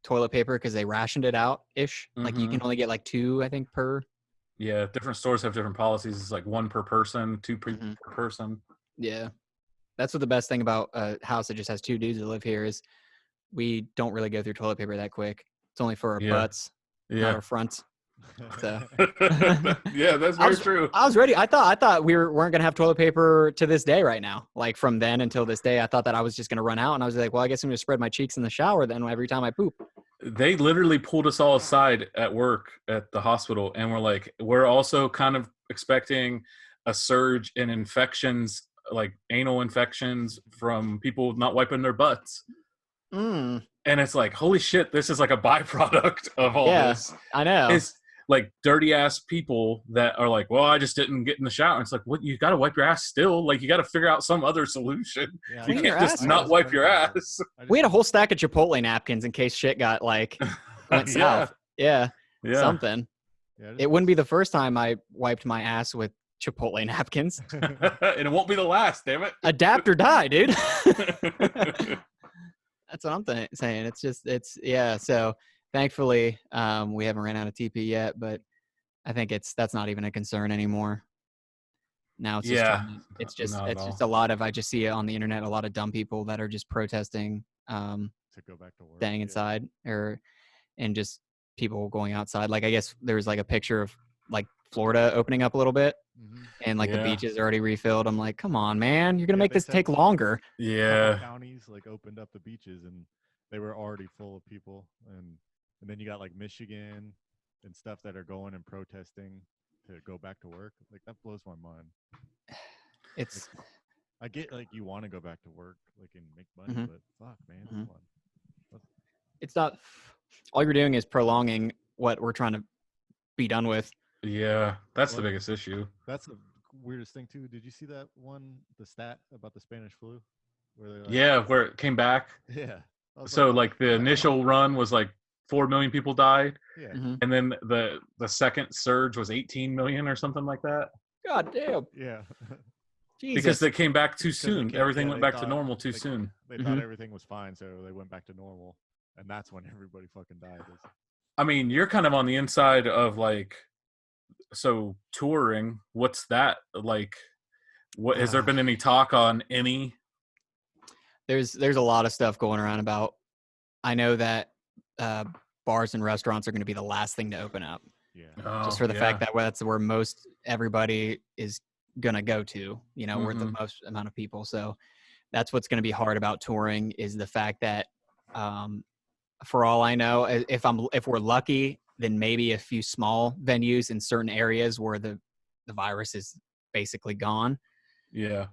toilet paper because they rationed it out ish. Like you can only get like 2, I think, per. Yeah, different stores have different policies. It's like 1 per person, 2 per person. Yeah, that's what the best thing about a house that just has 2 dudes that live here is we don't really go through toilet paper that quick. It's only for our butts, not our fronts. So yeah, that's very true. I was ready. I thought we weren't gonna have toilet paper to this day right now. Like from then until this day, I thought that I was just gonna run out, and I was like, well, I guess I'm gonna spread my cheeks in the shower then every time I poop. They literally pulled us all aside at work at the hospital, and we're like, we're also kind of expecting a surge in infections, like anal infections from people not wiping their butts. And it's like, holy shit, this is like a byproduct of all this. I know. It's like dirty ass people that are like, well, I just didn't get in the shower. It's like, what? You got to wipe your ass still. Like, you got to figure out some other solution. Yeah, you can't just not wipe your ass. We had a whole stack of Chipotle napkins in case shit got like went south. Yeah. Something. Yeah, it wouldn't be the first time I wiped my ass with Chipotle napkins. And it won't be the last, damn it. Adapt or die, dude. That's what I'm saying. It's so thankfully we haven't ran out of TP yet, but I think that's not even a concern anymore. Now it's just a lot of, I just see it on the internet, a lot of dumb people that are just protesting to go back to work, staying inside and just people going outside. Like I guess there's like a picture of like Florida opening up a little bit and like the beaches are already refilled. I'm like, come on, man, you're gonna make this take longer. Yeah, counties like opened up the beaches and they were already full of people, and then you got like Michigan and stuff that are going and protesting to go back to work. Like that blows my mind. It's like, I get like you want to go back to work like and make money, but fuck, man, come on. It's not. All you're doing is prolonging what we're trying to be done with. Yeah, that's the biggest issue. That's the weirdest thing too. Did you see that one, the stat about the Spanish flu? Where it came back. Yeah. So like the initial run was like 4 million people died. Yeah. And then the second surge was 18 million or something like that. God damn. Yeah. Jesus. Because they came back too soon. Everything went back to normal too soon. They thought everything was fine, so they went back to normal. And that's when everybody fucking died. I mean, you're kind of on the inside of like, so touring, what's that like? What has there been any talk on any? There's a lot of stuff going around about. I know that bars and restaurants are going to be the last thing to open up. Yeah. Just for the fact that that's where most everybody is going to go to, where the most amount of people. So that's what's going to be hard about touring is the fact that for all I know, if we're lucky, then maybe a few small venues in certain areas where the virus is basically gone. Yeah.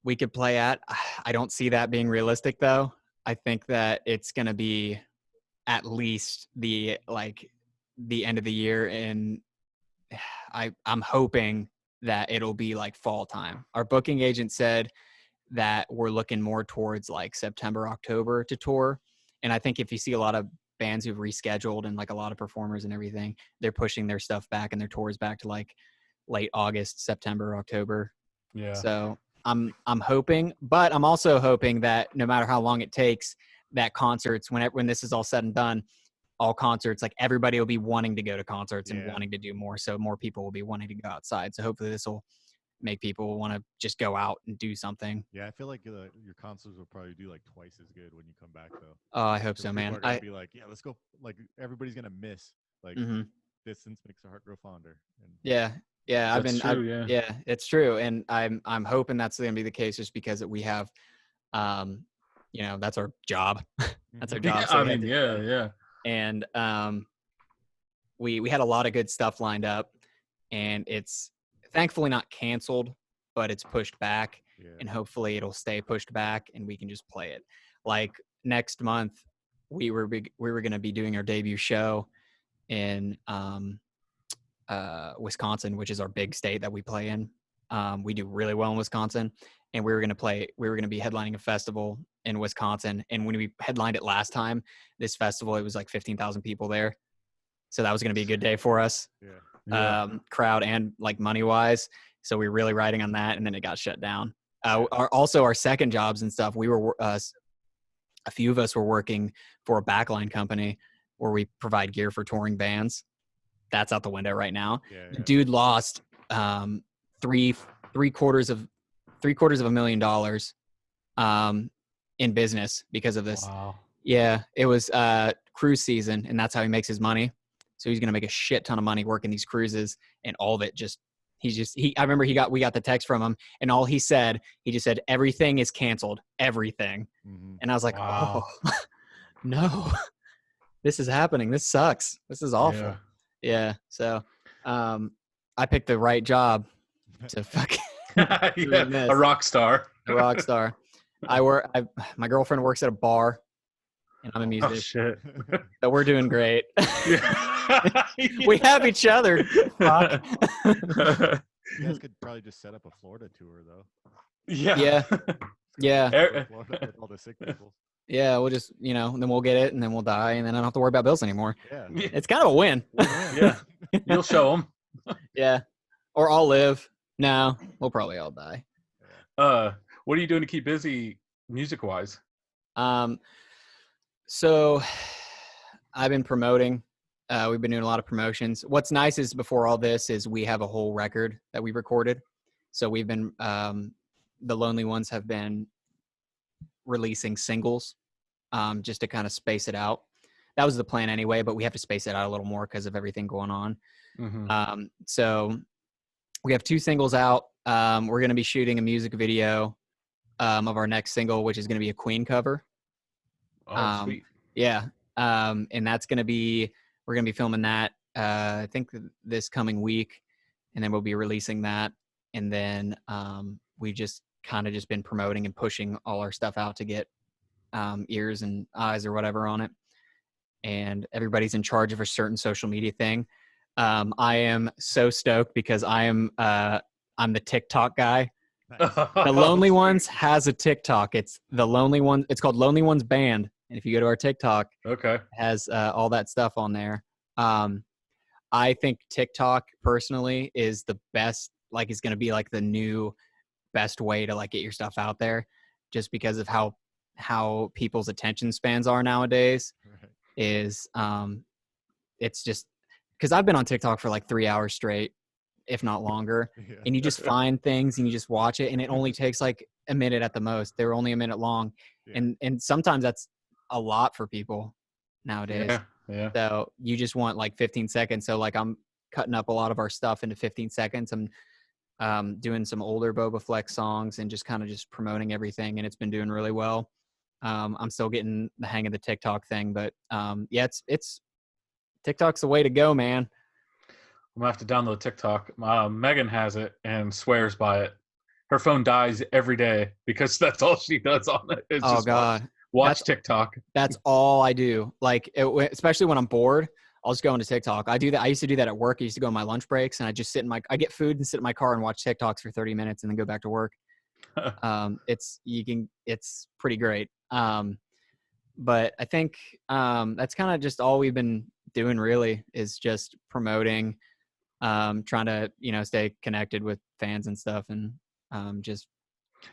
We could play at. I don't see that being realistic though. I think that it's going to be at least the end of the year, and I'm hoping that it'll be like fall time. Our booking agent said that we're looking more towards like September, October to tour. And I think if you see a lot of bands who've rescheduled and like a lot of performers and everything, they're pushing their stuff back and their tours back to like late August, September, October. Yeah. So I'm hoping, but I'm also hoping that no matter how long it takes, that concerts, when this is all said and done, all concerts, like everybody will be wanting to go to concerts and wanting to do more. So more people will be wanting to go outside. So hopefully this will make people want to just go out and do something. Yeah, I feel like your concerts will probably do like twice as good when you come back though. Oh, I hope so, man. Are gonna be like, yeah, let's go. Like everybody's gonna miss. Like distance makes the heart grow fonder. And yeah, it's true, and I'm hoping that's going to be the case, just because we have, that's our job. That's our job. Yeah, so I mean, yeah. And we had a lot of good stuff lined up, and it's thankfully not canceled, but it's pushed back, and hopefully it'll stay pushed back, and we can just play it. Like next month, we were going to be doing our debut show in Wisconsin, which is our big state that we play in. We do really well in Wisconsin, and we were going to be headlining a festival in Wisconsin. And when we headlined it last time, this festival, it was like 15,000 people there. So that was going to be a good day for us. crowd and like money wise. So we were really riding on that, and then it got shut down. Our second jobs and stuff, we were a few of us were working for a backline company where we provide gear for touring bands. That's out the window right now. The dude lost three quarters of $250,000 in business because of this. Wow. Yeah, it was cruise season, and that's how he makes his money. So he's gonna make a shit ton of money working these cruises, and all of it I remember we got the text from him, and all he said everything is canceled, everything. And I was like, wow. oh no, this is happening. This sucks. This is awful. Yeah. So I picked the right job to fucking a rock star. A rock star. My girlfriend works at a bar, and I'm a musician. Oh shit. So we're doing great. We have each other. Fuck. You guys could probably just set up a Florida tour, though. Yeah. Florida with all the sick people. Yeah, we'll just, then we'll get it, and then we'll die, and then I don't have to worry about bills anymore. Yeah. It's kind of a win. Yeah. You'll show them. Yeah. Or I'll live. No, we'll probably all die. What are you doing to keep busy music-wise? So I've been promoting. We've been doing a lot of promotions. What's nice is before all this is we have a whole record that we recorded. So we've been, the Lonely Ones have been releasing singles just to kind of space it out. That was the plan anyway, but we have to space it out a little more because of everything going on. So we have 2 singles out. We're going to be shooting a music video of our next single, which is going to be a Queen cover. Oh, sweet. Yeah. And that's going to be, we're going to be filming that, I think this coming week, and then we'll be releasing that. And then we just kind of just been promoting and pushing all our stuff out to get ears and eyes or whatever on it. And everybody's in charge of a certain social media thing. I am so stoked because I'm the TikTok guy. The Lonely Ones has a TikTok. It's the Lonely Ones. It's called Lonely Ones Band. And if you go to our TikTok, it has all that stuff on there. I think TikTok personally is the best, like it's going to be like the new best way to like get your stuff out there, just because of how people's attention spans are nowadays. Is it's just because I've been on TikTok for like 3 hours straight, if not longer. And you just find things and you just watch it, and it only takes like a minute at the most. They're only a minute long. And sometimes that's a lot for people nowadays. So you just want like 15 seconds. So like I'm cutting up a lot of our stuff into 15 seconds. I'm doing some older Bobaflex songs and just kind of just promoting everything, and it's been doing really well. I'm still getting the hang of the TikTok thing, but it's TikTok's the way to go, man. I'm gonna have to download TikTok. Megan has it and swears by it. Her phone dies every day because that's all she does on it. It's just watch TikTok. That's all I do. Like, especially when I'm bored, I'll just go into TikTok. I do that. I used to do that at work. I used to go on my lunch breaks, and I just I get food and sit in my car and watch TikToks for 30 minutes and then go back to work. It's pretty great. But I think that's kind of just all we've been doing really, is just promoting, trying to, stay connected with fans and stuff. And just.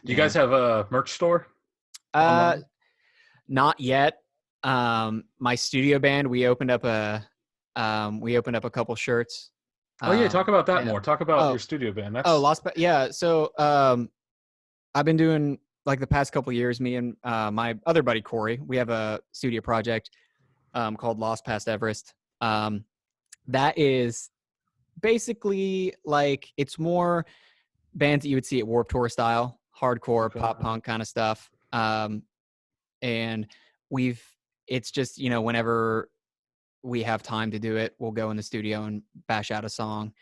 Do you guys have a merch store? Not yet. My studio band, we opened up a couple shirts. Talk about that more. Talk about your studio band. So I've been doing, like, the past couple of years, me and my other buddy Corey, we have a studio project called Past Everest. That is basically like, it's more bands that you would see at Warped Tour style, hardcore, pop punk kind of stuff. And it's just, whenever we have time to do it, we'll go in the studio and bash out a song.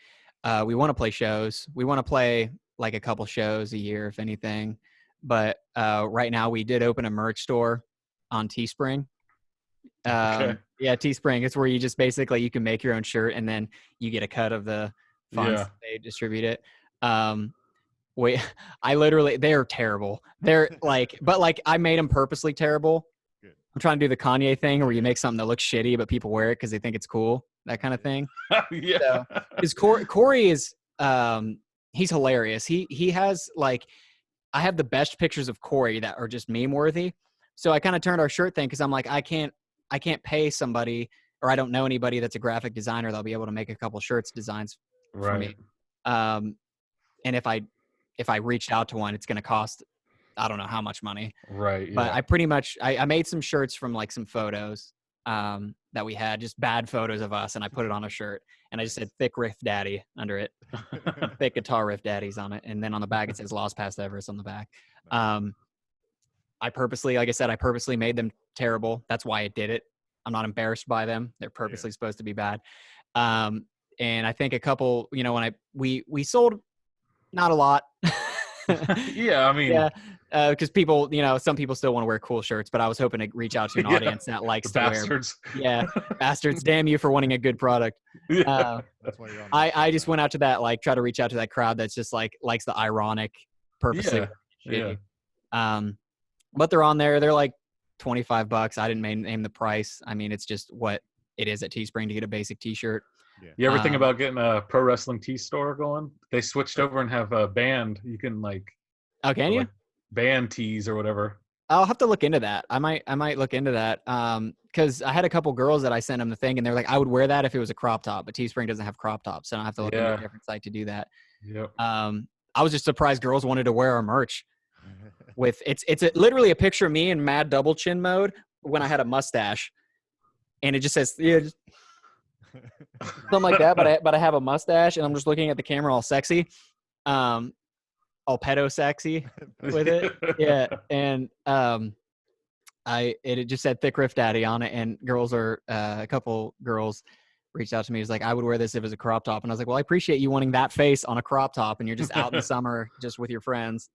We want to play shows. We want to play like a couple shows a year, if anything. But right now we did open a merch store on Teespring. Teespring. It's where you just basically, you can make your own shirt and then you get a cut of the funds. They distribute it. They are terrible. They're like, but like I made them purposely terrible. I'm trying to do the Kanye thing where you make something that looks shitty, but people wear it because they think it's cool. that kind of thing. Yeah. So, because Corey is he's hilarious. He has like, I have the best pictures of Corey that are just meme worthy. So I kind of turned our shirt thing because I'm like, I can't pay somebody, or I don't know anybody that's a graphic designer that'll be able to make a couple shirts designs for me. And if I reached out to one, it's going to cost, I don't know how much money. Right. Yeah. But I pretty much, I made some shirts from like some photos that we had, just bad photos of us, and I put it on a shirt, and I just said "Thick Riff Daddy" under it, thick guitar riff daddies on it, and then on the back it says "Lost Past Everest" on the back. I purposely, like I said, I purposely made them terrible. That's why I did it. I'm not embarrassed by them. They're purposely supposed to be bad. And I think a couple, when we sold not a lot. Yeah, I mean, yeah, because people, some people still want to wear cool shirts, but I was hoping to reach out to an audience that likes to bastards. wear. Yeah, bastards! Damn you for wanting a good product. Yeah. That's why you're on I just went out to that, like, try to reach out to that crowd that's just like likes the ironic, purposely shitty. But they're on there. They're like $25. I didn't name the price. I mean, it's just what it is at Teespring to get a basic T-shirt. Yeah. You ever think about getting a pro wrestling tee store going? They switched over and have a band. You can like, oh, can you? Like band tees or whatever. I'll have to look into that. I might look into that. Because I had a couple girls that I sent them the thing, and they're like, I would wear that if it was a crop top, but Teespring doesn't have crop tops, so I have to look into a different site to do that. Yep. I was just surprised girls wanted to wear our merch. With it's literally a picture of me in mad double chin mode when I had a mustache, and it just says something like that. But I have a mustache, and I'm just looking at the camera all sexy, all pedo sexy with it. Yeah, and it just said "Thick Riff Daddy" on it, and a couple girls reached out to me. It was like, I would wear this if it was a crop top, and I was like, well, I appreciate you wanting that face on a crop top, and you're just out in the summer just with your friends.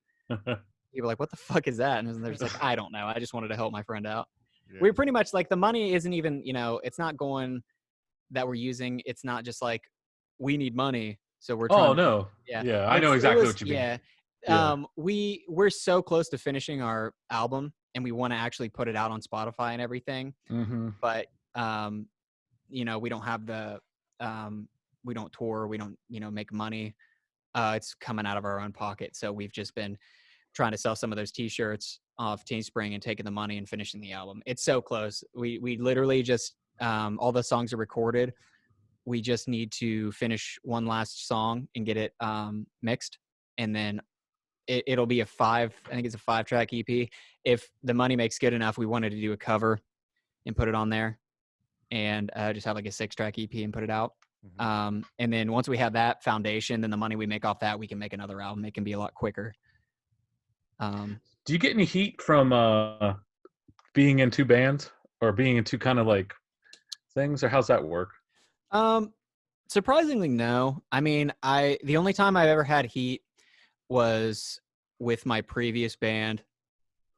People were like, what the fuck is that? And they're just like, I don't know. I just wanted to help my friend out. Yeah. We're pretty much like, the money isn't even, it's not going that we're using. It's not just like, we need money, so we're trying. Oh, no. Yeah. I know exactly what you mean. Yeah. We're so close to finishing our album, and we want to actually put it out on Spotify and everything. Mm-hmm. But, we don't have we don't tour. We don't, make money. It's coming out of our own pocket. So we've just been trying to sell some of those T-shirts off Teespring and taking the money and finishing the album. It's so close. We literally just, all the songs are recorded. We just need to finish one last song and get it mixed. And then it'll be I think it's a 5-track EP. If the money makes good enough, we wanted to do a cover and put it on there, and just have like a 6-track EP and put it out. Mm-hmm. And then once we have that foundation, then the money we make off that, we can make another album. It can be a lot quicker. Do you get any heat from being in two bands, or being in two kind of like things, or how's that work? Surprisingly, no. I mean, the only time I've ever had heat was with my previous band.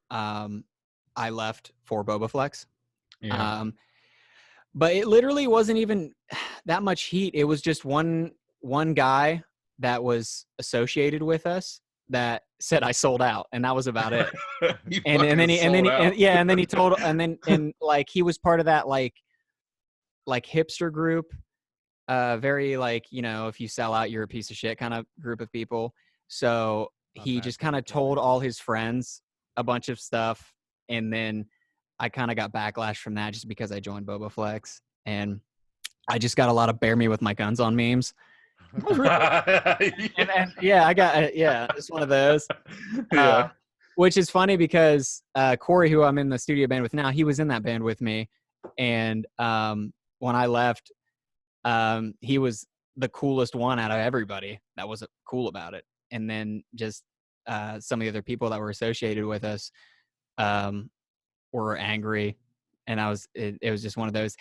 I left for Bobaflex. Yeah. But it literally wasn't even that much heat. It was just one guy that was associated with us that said I sold out, and that was about it. and then he told, and like, he was part of that like hipster group, very like, if you sell out, you're a piece of shit kind of group of people. So he just kind of told all his friends a bunch of stuff, and then I kind of got backlash from that just because I joined Bobaflex, and I just got a lot of "bear me with my guns on" memes. and I got it's one of those. Which is funny because Corey, who I'm in the studio band with now, he was in that band with me, and when I left, he was the coolest one out of everybody that was cool about it. And then just some of the other people that were associated with us were angry, and it was just one of those.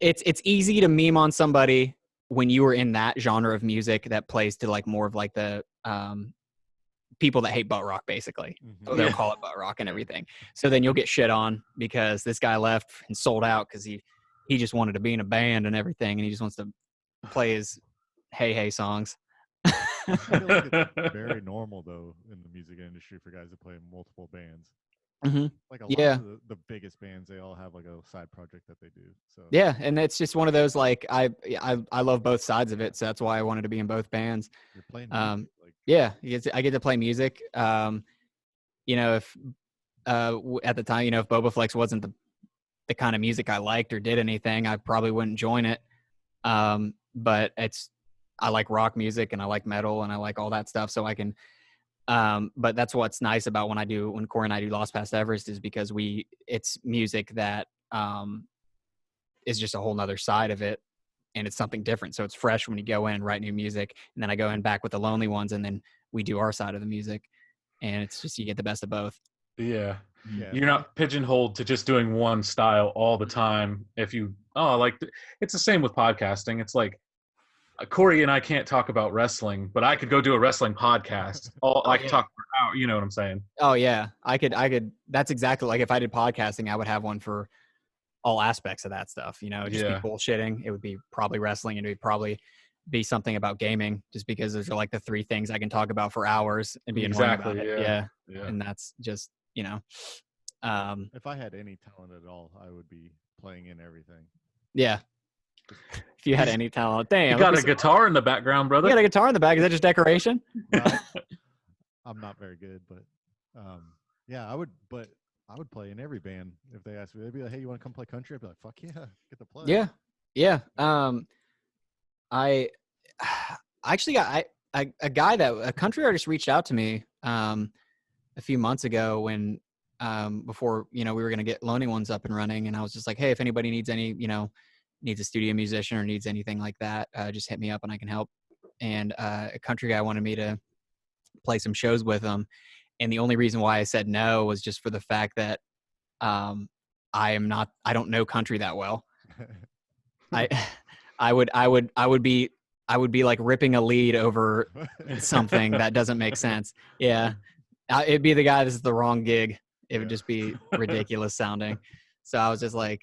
It's easy to meme on somebody when you were in that genre of music that plays to like more of like the people that hate butt rock, basically. Mm-hmm. So they'll call it butt rock and everything. So then you'll get shit on because this guy left and sold out because he just wanted to be in a band and everything, and he just wants to play his hey songs. I feel like it's very normal though in the music industry for guys to play in multiple bands. Like a lot Yeah. of the biggest bands, they all have like a side project that they do. So Yeah, and it's just one of those like I love both sides of it, so that's why I wanted to be in both bands. you're playing music, like Yeah, I get to play music. If at the time, if Bobaflex wasn't the kind of music I liked or did anything, I probably wouldn't join it. But I like rock music and I like metal and I like all that stuff, so I can. But that's what's nice about when Corey and I do Lost Past Everest is because it's music that is just a whole nother side of it, and it's something different. So it's fresh when you go in and write new music, and then I go in back with the Lonely Ones, and then we do our side of the music, and it's just you get the best of both. Yeah. yeah, You're not pigeonholed to just doing one style all the time. It's the same with podcasting. It's like Corey and I can't talk about wrestling, but I could go do a wrestling podcast. I could talk for an hour. You know what I'm saying? Oh yeah, I could. That's exactly like if I did podcasting, I would have one for all aspects of that stuff. It'd just be bullshitting. It would be probably wrestling, and it would probably be something about gaming, just because those are like the three things I can talk about for hours and be annoying about it. Yeah. And that's just if I had any talent at all, I would be playing in everything. Yeah. If you had any talent, damn. You got a guitar in the background, brother. You got a guitar in the back. Is that just decoration? I'm not very good, but yeah, I would play in every band if they asked me. They'd be like, "Hey, you want to come play country?" I'd be like, "Fuck yeah, get to play." Yeah. I actually got a country artist reached out to me a few months ago when before we were gonna get Lonely Ones up and running, and I was just like, hey, if anybody needs needs a studio musician or needs anything like that, just hit me up and I can help. And a country guy wanted me to play some shows with him, and the only reason why I said no was just for the fact that I don't know country that well. I would be like ripping a lead over something that doesn't make sense. Yeah. It'd be the guy that's the wrong gig. It would just be ridiculous sounding. So I was just like,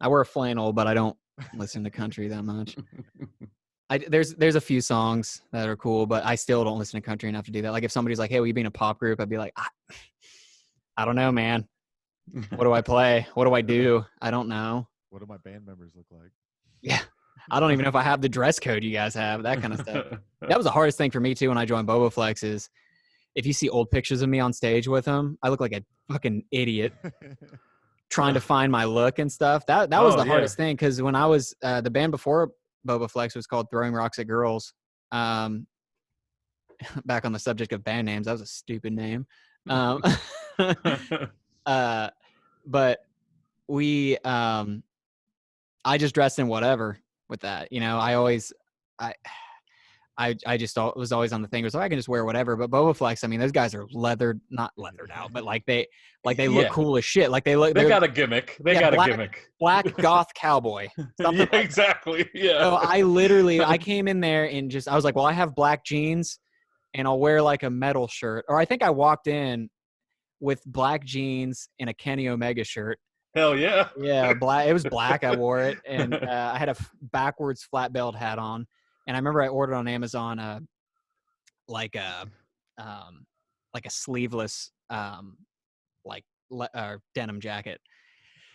I wear a flannel, but I don't listen to country that much. There's a few songs that are cool, but I still don't listen to country enough to do that. Like if somebody's like, hey, will you be in a pop group? I'd be like, I don't know, man. What do I play? What do I do? I don't know. What do my band members look like? Yeah. I don't even know if I have the dress code you guys have, that kind of stuff. That was the hardest thing for me too when I joined Bobaflex is if you see old pictures of me on stage with them, I look like a fucking idiot trying to find my look and stuff. That was the hardest thing, because when I was the band before Bobaflex was called Throwing Rocks at Girls. Back on the subject of band names, that was a stupid name. But we I just dressed in whatever with that. I just was always on the thing. It was like, I can just wear whatever. But Bobaflex, I mean, those guys are not leathered out, but like they look cool as shit. Like they got a gimmick. They got a gimmick. Black goth cowboy. Yeah, exactly. Yeah. So I came in there and I was like, well, I have black jeans and I'll wear like a metal shirt. Or I think I walked in with black jeans and a Kenny Omega shirt. Hell yeah. Yeah, black. It was black. I wore it, and I had a backwards flat belt hat on. And I remember I ordered on Amazon like a sleeveless denim jacket.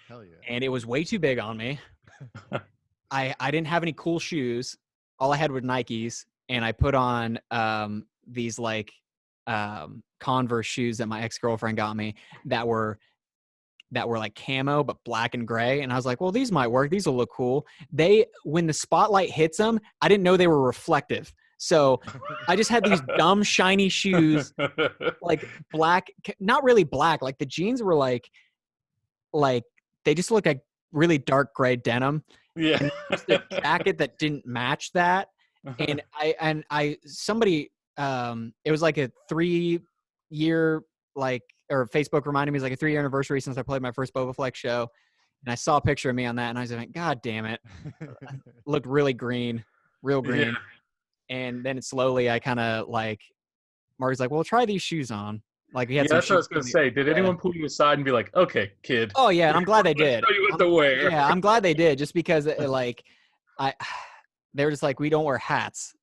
Hell yeah. And it was way too big on me. I didn't have any cool shoes. All I had were Nikes, and I put on these like Converse shoes that my ex-girlfriend got me that were like camo but black and gray, and I was like, well, these might work, these will look cool. When the spotlight hits them, I didn't know they were reflective, so I just had these dumb shiny shoes, like black, not really black, like the jeans were like they just look like really dark gray denim, and just a jacket that didn't match that. And somebody it was like a 3-year or Facebook reminded me, it was like a 3-year anniversary since I played my first Bobaflex show. And I saw a picture of me on that, and I was like, God damn it. Looked really green, real green. Yeah. And then slowly I kind of Marty's like, well, try these shoes on. Like, we had that's what I was going to say. Did anyone pull you aside and be like, okay, kid? Oh, yeah. And I'm glad they did. Show you what to wear. Yeah, I'm glad they did, just because they were just like, we don't wear hats.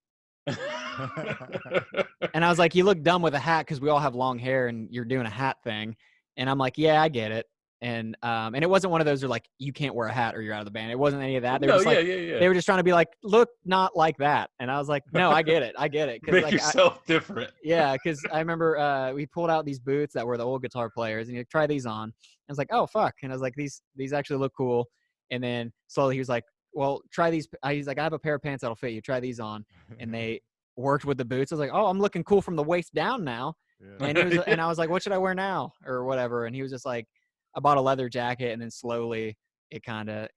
And I was like, you look dumb with a hat because we all have long hair and you're doing a hat thing. And I'm like, yeah, I get it. And it wasn't one of those where like, you can't wear a hat or you're out of the band. It wasn't any of that. They were just like, they were just trying to be like, look, not like that. And I was like, no, I get it. I get it. Make yourself different. Yeah, because I remember we pulled out these boots that were the old guitar players, and he try these on. I was like, oh fuck, and I was like, these actually look cool. And then slowly he was like, well, try these. He's like, I have a pair of pants that'll fit you. Try these on. And they worked with the boots. I was like, oh, I'm looking cool from the waist down now. Yeah. And he was, and I was like, what should I wear now or whatever? And he was just like, I bought a leather jacket, and then slowly it kind of,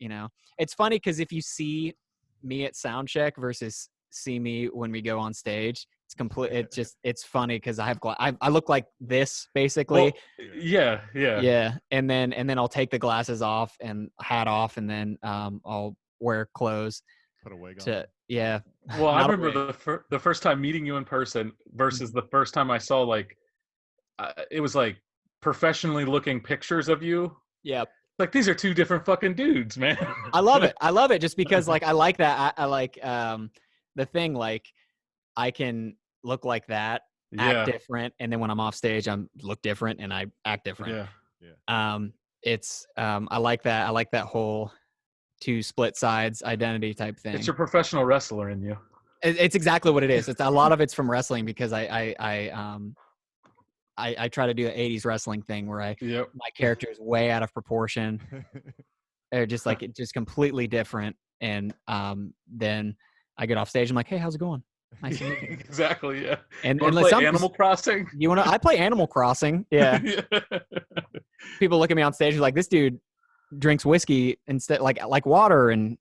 it's funny because if you see me at sound check versus see me when we go on stage, it's complete. It's funny because I have I look like this basically. Well, yeah. And then I'll take the glasses off and hat off, and then I'll wear clothes. Put a wig on. Yeah. Well, I remember the first time meeting you in person versus the first time I saw like it was like professionally looking pictures of you. Yeah. Like these are two different fucking dudes, man. I love it just because like I like that. I like the thing like I can look like that, act different, and then when I'm off stage, I'm look different and I act different. Yeah. It's I like that. I like that whole two split sides identity type thing. It's your professional wrestler in you. It's exactly what it is. It's a lot of it's from wrestling because I try to do the 80s wrestling thing where my character is way out of proportion. They're just like it's just completely different. And then I get off stage. I'm like, hey, how's it going? Nice to meet you. Exactly. Yeah. And play Animal Crossing. I play Animal Crossing. Yeah. People look at me on stage like this dude drinks whiskey instead like water, and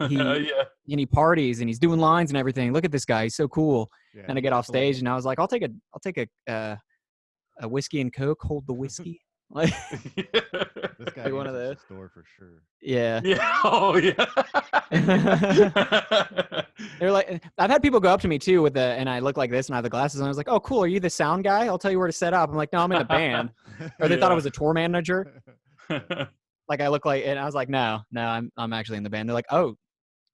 he parties and he's doing lines and everything. Look at this guy. He's so cool. Yeah, and I get off stage and I was like, I'll take a whiskey and Coke, hold the whiskey. Like this guy like one of those store for sure. Yeah. Oh yeah. They're like, I've had people go up to me too and I look like this and I have the glasses on. I was like, oh cool, are you the sound guy? I'll tell you where to set up. I'm like, no, I'm in the band. Or they thought I was a tour manager. Like I look like, and I was like, no, I'm actually in the band. They're like, oh,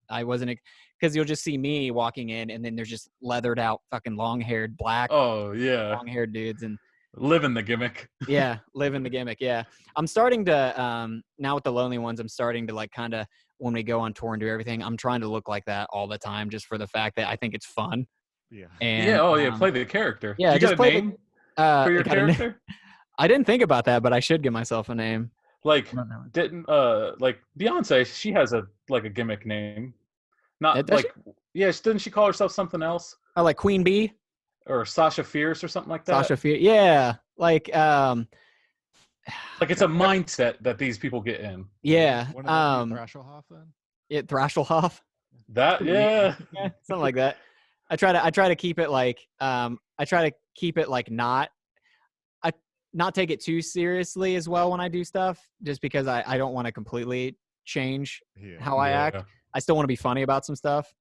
I wasn't, because you'll just see me walking in and then there's just leathered out fucking long-haired black long-haired dudes and living the gimmick. Yeah, living the gimmick. Yeah, I'm starting to now with the Lonely Ones, I'm starting to like kind of when we go on tour and do everything, I'm trying to look like that all the time just for the fact that I think it's fun. Yeah. And play the character. Yeah, you just got a name for your character? I didn't think about that, but I should give myself a name. Like didn't like Beyonce, she has a gimmick name. Not like didn't she call herself something else? Oh, like Queen Bee? Or Sasha Fierce or something like that. Sasha Fierce. Yeah. Like it's a mindset that these people get in. Yeah. Thrashelhoff then? Yeah, Thrashelhoff. That something like that. I try to keep it like not take it too seriously as well when I do stuff, just because I don't want to completely change how I act. I still want to be funny about some stuff.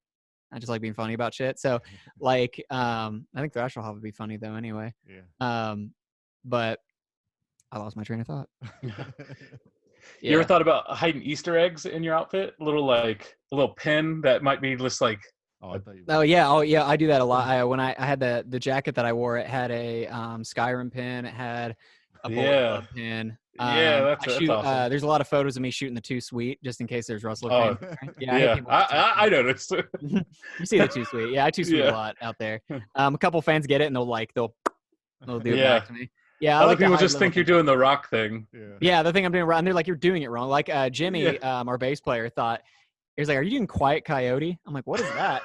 I just like being funny about shit. So like, I think Thrashelhoff would be funny though anyway. Yeah. But I lost my train of thought. You ever thought about hiding Easter eggs in your outfit? A little pin that might be just like. Oh yeah. I do that a lot. When I had the jacket that I wore, it had a Skyrim pin. It had a bullet club pin. That's awesome. There's a lot of photos of me shooting the Too Sweet, just in case there's Russell. I noticed. You see the Too Sweet. Yeah, I Too Sweet a lot out there. A couple fans get it and they'll do it back to me. Yeah, I like people just think you're doing the rock thing. Yeah, the thing I'm doing wrong. They're like, you're doing it wrong. Like Jimmy, our bass player, thought. He was like, "Are you doing Quiet Coyote?" I'm like, "What is that?"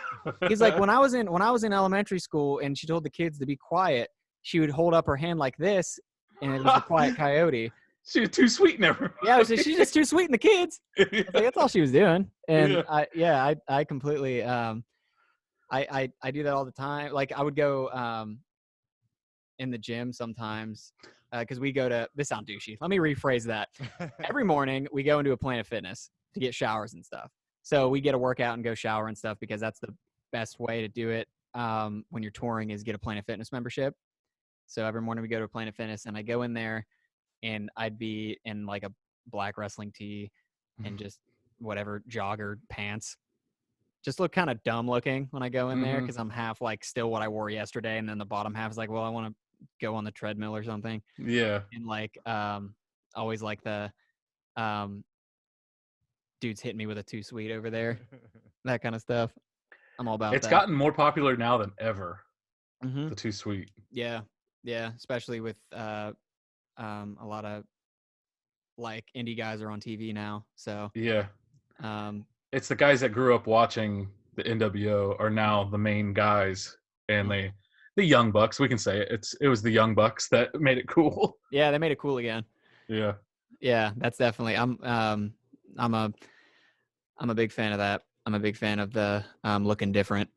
He's like, "When I was in elementary school and she told the kids to be quiet, she would hold up her hand like this, and it was the Quiet Coyote." She was too sweet, never. Yeah, she's just too sweet in the kids. Like, that's all she was doing, and I completely I do that all the time. Like I would go in the gym sometimes because we go to. This sounds douchey. Let me rephrase that. Every morning we go into a Planet Fitness to get showers and stuff. So we get a workout and go shower and stuff because that's the best way to do it when you're touring is get a Planet Fitness membership. So every morning we go to a Planet Fitness and I go in there and I'd be in like a black wrestling tee and just whatever jogger pants. Just look kind of dumb looking when I go in there because I'm half like still what I wore yesterday. And then the bottom half is like, well, I want to go on the treadmill or something. Yeah. And like always like the dude's hitting me with a too sweet over there, that kind of stuff. I'm all about It's that. gotten more popular now than ever. Mm-hmm. The too sweet. Yeah, especially with a lot of like indie guys are on TV now. So Yeah. um, It's the guys that grew up watching the NWO are now the main guys, and the young bucks. We can say it. It was the young bucks that made it cool. yeah, they made it cool again. Yeah. Yeah, that's definitely. I'm a big fan of that. I'm a big fan of the looking different.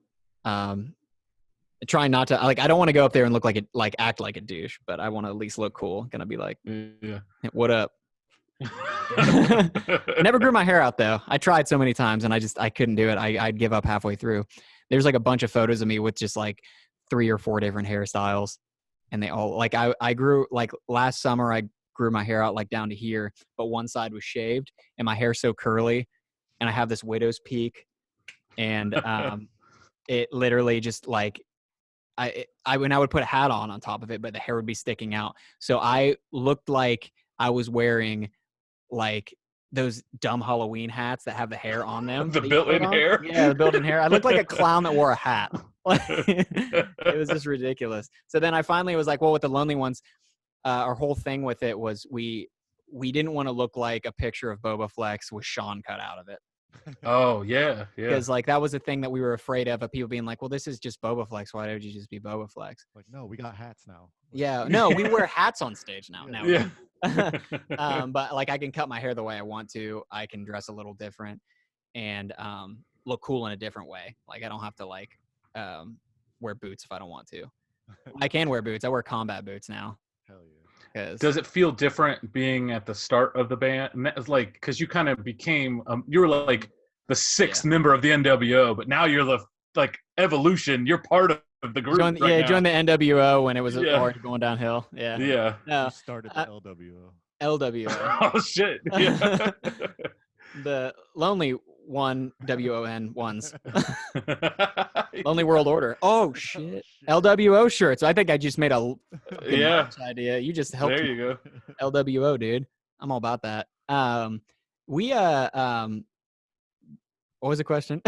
Trying not to like. I don't want to go up there and look like it, like act like a douche, but I want to at least look cool. Gonna be like, Yeah. what up? Never grew my hair out though. I tried so many times and I couldn't do it. I'd give up halfway through. There's like a bunch of photos of me with just like 3 or 4 different hairstyles, and they all like I grew like last summer I grew my hair out like down to here, but one side was shaved and my hair's so curly, and I have this widow's peak, and it literally just like when I would put a hat on top of it, but the hair would be sticking out. So I looked like I was wearing like those dumb Halloween hats that have the hair on them. The built-in hair. Yeah, the built-in hair. I looked like a clown that wore a hat. It was just ridiculous. So then I finally was like, well, with the Lonely Ones, our whole thing with it was we didn't want to look like a picture of Bobaflex with Sean cut out of it. Oh yeah, yeah. Because like that was the thing that we were afraid of people being like, well, this is just Bobaflex. Why don't you just be Bobaflex? Like, no, we got hats now. Yeah, no, we wear hats on stage now. Yeah. But like I can cut my hair the way I want to. I can dress a little different and look cool in a different way. Like I don't have to like wear boots if I don't want to. I can wear boots. I wear combat boots now. Hell yeah. Does it feel different being at the start of the band? Like, because you kind of became, you were like the 6th member of the NWO, but now you're the like evolution. You're part of the group. Joined the NWO when it was already going downhill. Yeah. Yeah. No, You started the LWO. LWO. Oh shit. Yeah. The Lonely One WON ones. Lonely World Order. Oh shit. LWO shirts. I think I just made a merch idea. You just helped. There you go. LWO, dude. I'm all about that. What was the question?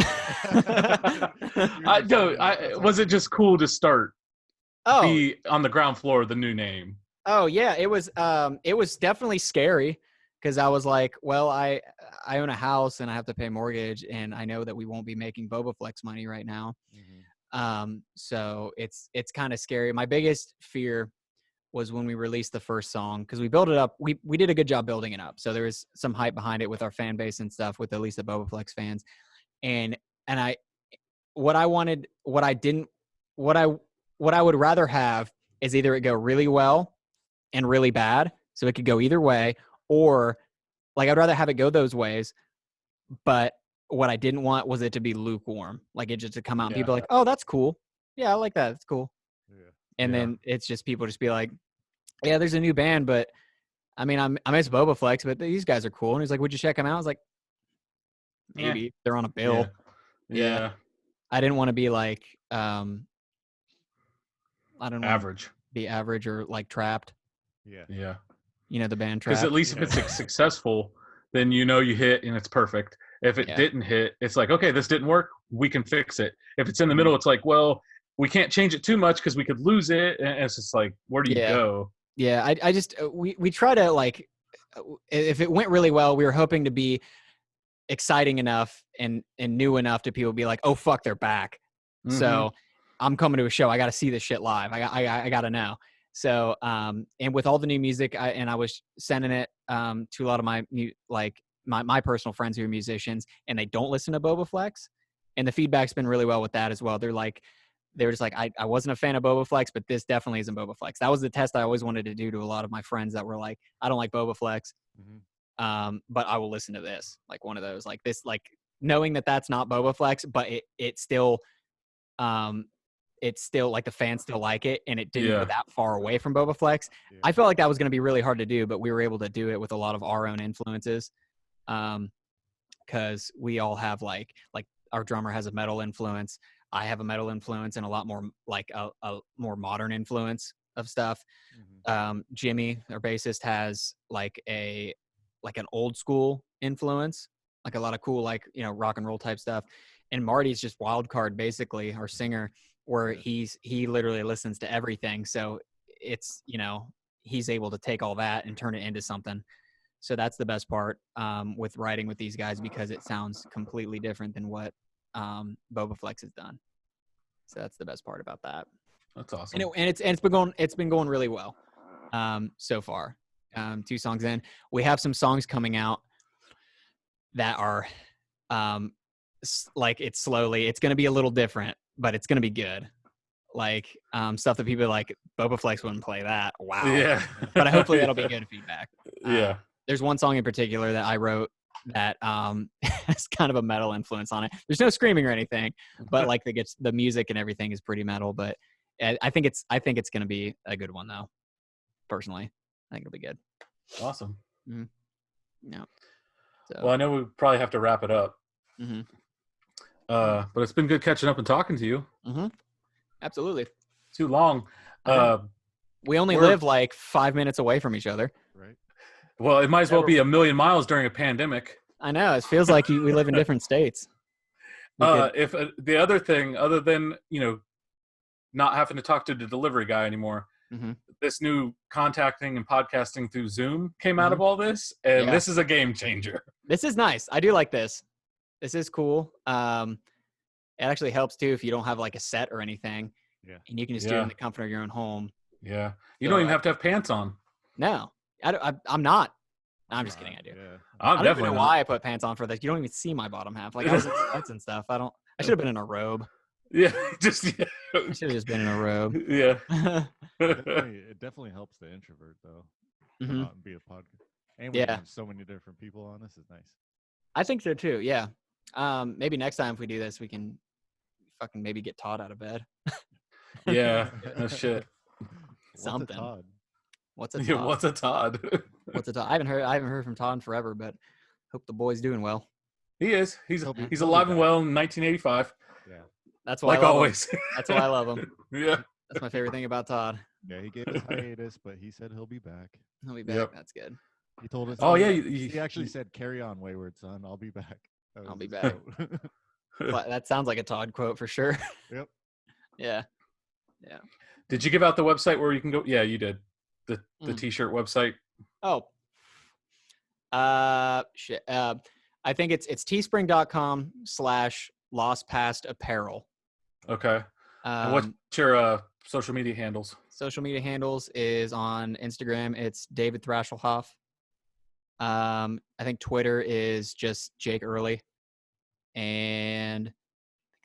Was it just cool to start? Oh, be on the ground floor of the new name. Oh yeah, it was definitely scary because I was like, well, I own a house and I have to pay mortgage, and I know that we won't be making Bobaflex money right now. Mm-hmm. So it's kind of scary. My biggest fear was when we released the first song, because we built it up. We did a good job building it up. So there was some hype behind it with our fan base and stuff, with at least the Bobaflex fans. And what I would rather have is either it go really well and really bad, so it could go either way, or like I'd rather have it go those ways. But what I didn't want was it to be lukewarm, like it just to come out and people are like, oh, that's cool. Yeah, I like that. It's cool. Yeah. And then it's just people just be like, yeah, there's a new band, but I mean, I miss Bobaflex, but these guys are cool. And he's like, would you check them out? I was like, maybe they're on a bill. Yeah. I didn't want to be like, I don't know, average. Be average or like Trapped. Yeah. You know, the band Trapped. Because at least if it's successful, then you hit and it's perfect. If it didn't hit, it's like, okay, this didn't work. We can fix it. If it's in the middle, it's like, well, we can't change it too much because we could lose it. And it's just like, where do you go? Yeah, I just we try to like, if it went really well, we were hoping to be exciting enough and new enough to people be like, oh fuck, they're back. Mm-hmm. So I'm coming to a show. I got to see this shit live. I got to know. So and with all the new music, I was sending it to a lot of my my personal friends who are musicians, and they don't listen to Bobaflex, and the feedback's been really well with that as well. They were just like, I wasn't a fan of Bobaflex, but this definitely isn't Bobaflex. That was the test I always wanted to do to a lot of my friends that were like, I don't like Bobaflex, but I will listen to this. Like one of those, like this, like knowing that that's not Bobaflex, but it's still like the fans still like it, and it didn't go that far away from Bobaflex. Yeah. I felt like that was going to be really hard to do, but we were able to do it with a lot of our own influences, because we all have like our drummer has a metal influence. I have a metal influence and a lot more like a more modern influence of stuff. Jimmy, our bassist, has like an old school influence, like a lot of cool, like, you know, rock and roll type stuff. And Marty's just wild card, basically, our singer, where he literally listens to everything. So it's, you know, he's able to take all that and turn it into something. So that's the best part with writing with these guys, because it sounds completely different than what Bobaflex has done. So that's the best part about that. That's awesome. And it's been going really well so far. 2 songs in, we have some songs coming out that are like it's going to be a little different, but it's going to be good. Like stuff that people are like, Bobaflex wouldn't play that. Wow. Yeah. But hopefully that'll be good feedback. Yeah. There's one song in particular that I wrote that has kind of a metal influence on it. There's no screaming or anything, but like the music and everything is pretty metal. But I think it's going to be a good one, though. Personally, I think it'll be good. Awesome. Mm-hmm. Yeah. So. Well, I know we probably have to wrap it up. Mm-hmm. But it's been good catching up and talking to you. Mm-hmm. Absolutely. Too long. We only live like 5 minutes away from each other. Right. Well, it might as well be a million miles during a pandemic. I know. It feels like we live in different states. If the other thing, other than, you know, not having to talk to the delivery guy anymore, this new contacting and podcasting through Zoom came out of all this, and this is a game changer. This is nice. I do like this. This is cool. It actually helps too if you don't have like a set or anything. Yeah. And you can just do it in the comfort of your own home. Yeah. You don't even have to have pants on. No. I'm not. I'm just kidding. I do. Yeah. I don't even know why I put pants on for this. You don't even see my bottom half. Like I was in sweats and stuff. I should have been in a robe. Yeah. I should have just been in a robe. Yeah. It definitely helps the introvert though. Come out and be a podcast. And we have so many different people on. This is nice. I think so too. Yeah. Maybe next time if we do this, we can fucking maybe get Todd out of bed. Yeah. No shit. Something. What's a Todd? What's a Todd? What's a Todd? What's a Todd? I haven't heard from Todd in forever, but hope the boy's doing well. He is. He's alive and well in 1985. Yeah. That's why like always. That's why I love him. Yeah. That's my favorite thing about Todd. Yeah, he gave us hiatus, but he said he'll be back. He'll be back. Yep. That's good. He told us. Oh yeah. He actually said, "Carry on, wayward son. I'll be back." I'll be back. That sounds like a Todd quote for sure. Yep. Yeah. Yeah. Did you give out the website where you can go? Yeah, you did. The t-shirt website. Oh. Shit. I think it's teespring.com/lostpastapparel. Okay. And what's your social media handles? Social media handles is on Instagram. It's David Thrashelhoff. I think Twitter is just Jake Early. And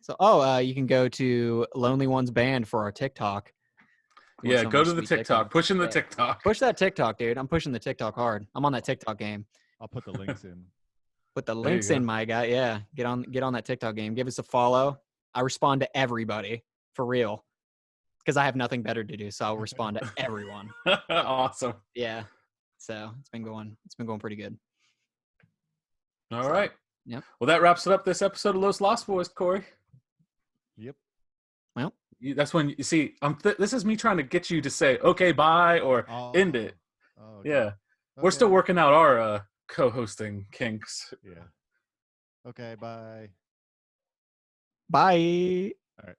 so, you can go to Lonely Ones Band for our TikTok. Yeah, go to the TikTok. Pushing the TikTok. Push that TikTok, dude. I'm pushing the TikTok hard. I'm on that TikTok game. I'll put the links in. Put the links in, my guy. Yeah, get on that TikTok game. Give us a follow. I respond to everybody for real, because I have nothing better to do. So I'll respond to everyone. Awesome. Yeah. So it's been going pretty good. All right. Yep. Well, that wraps it up. This episode of Los Lost Boys, Corey. Yep. Well, that's when you see. This is me trying to get you to say okay, bye, or end it. Oh, okay. Yeah. Okay. We're still working out our co-hosting kinks. Yeah. Okay. Bye. Bye. All right.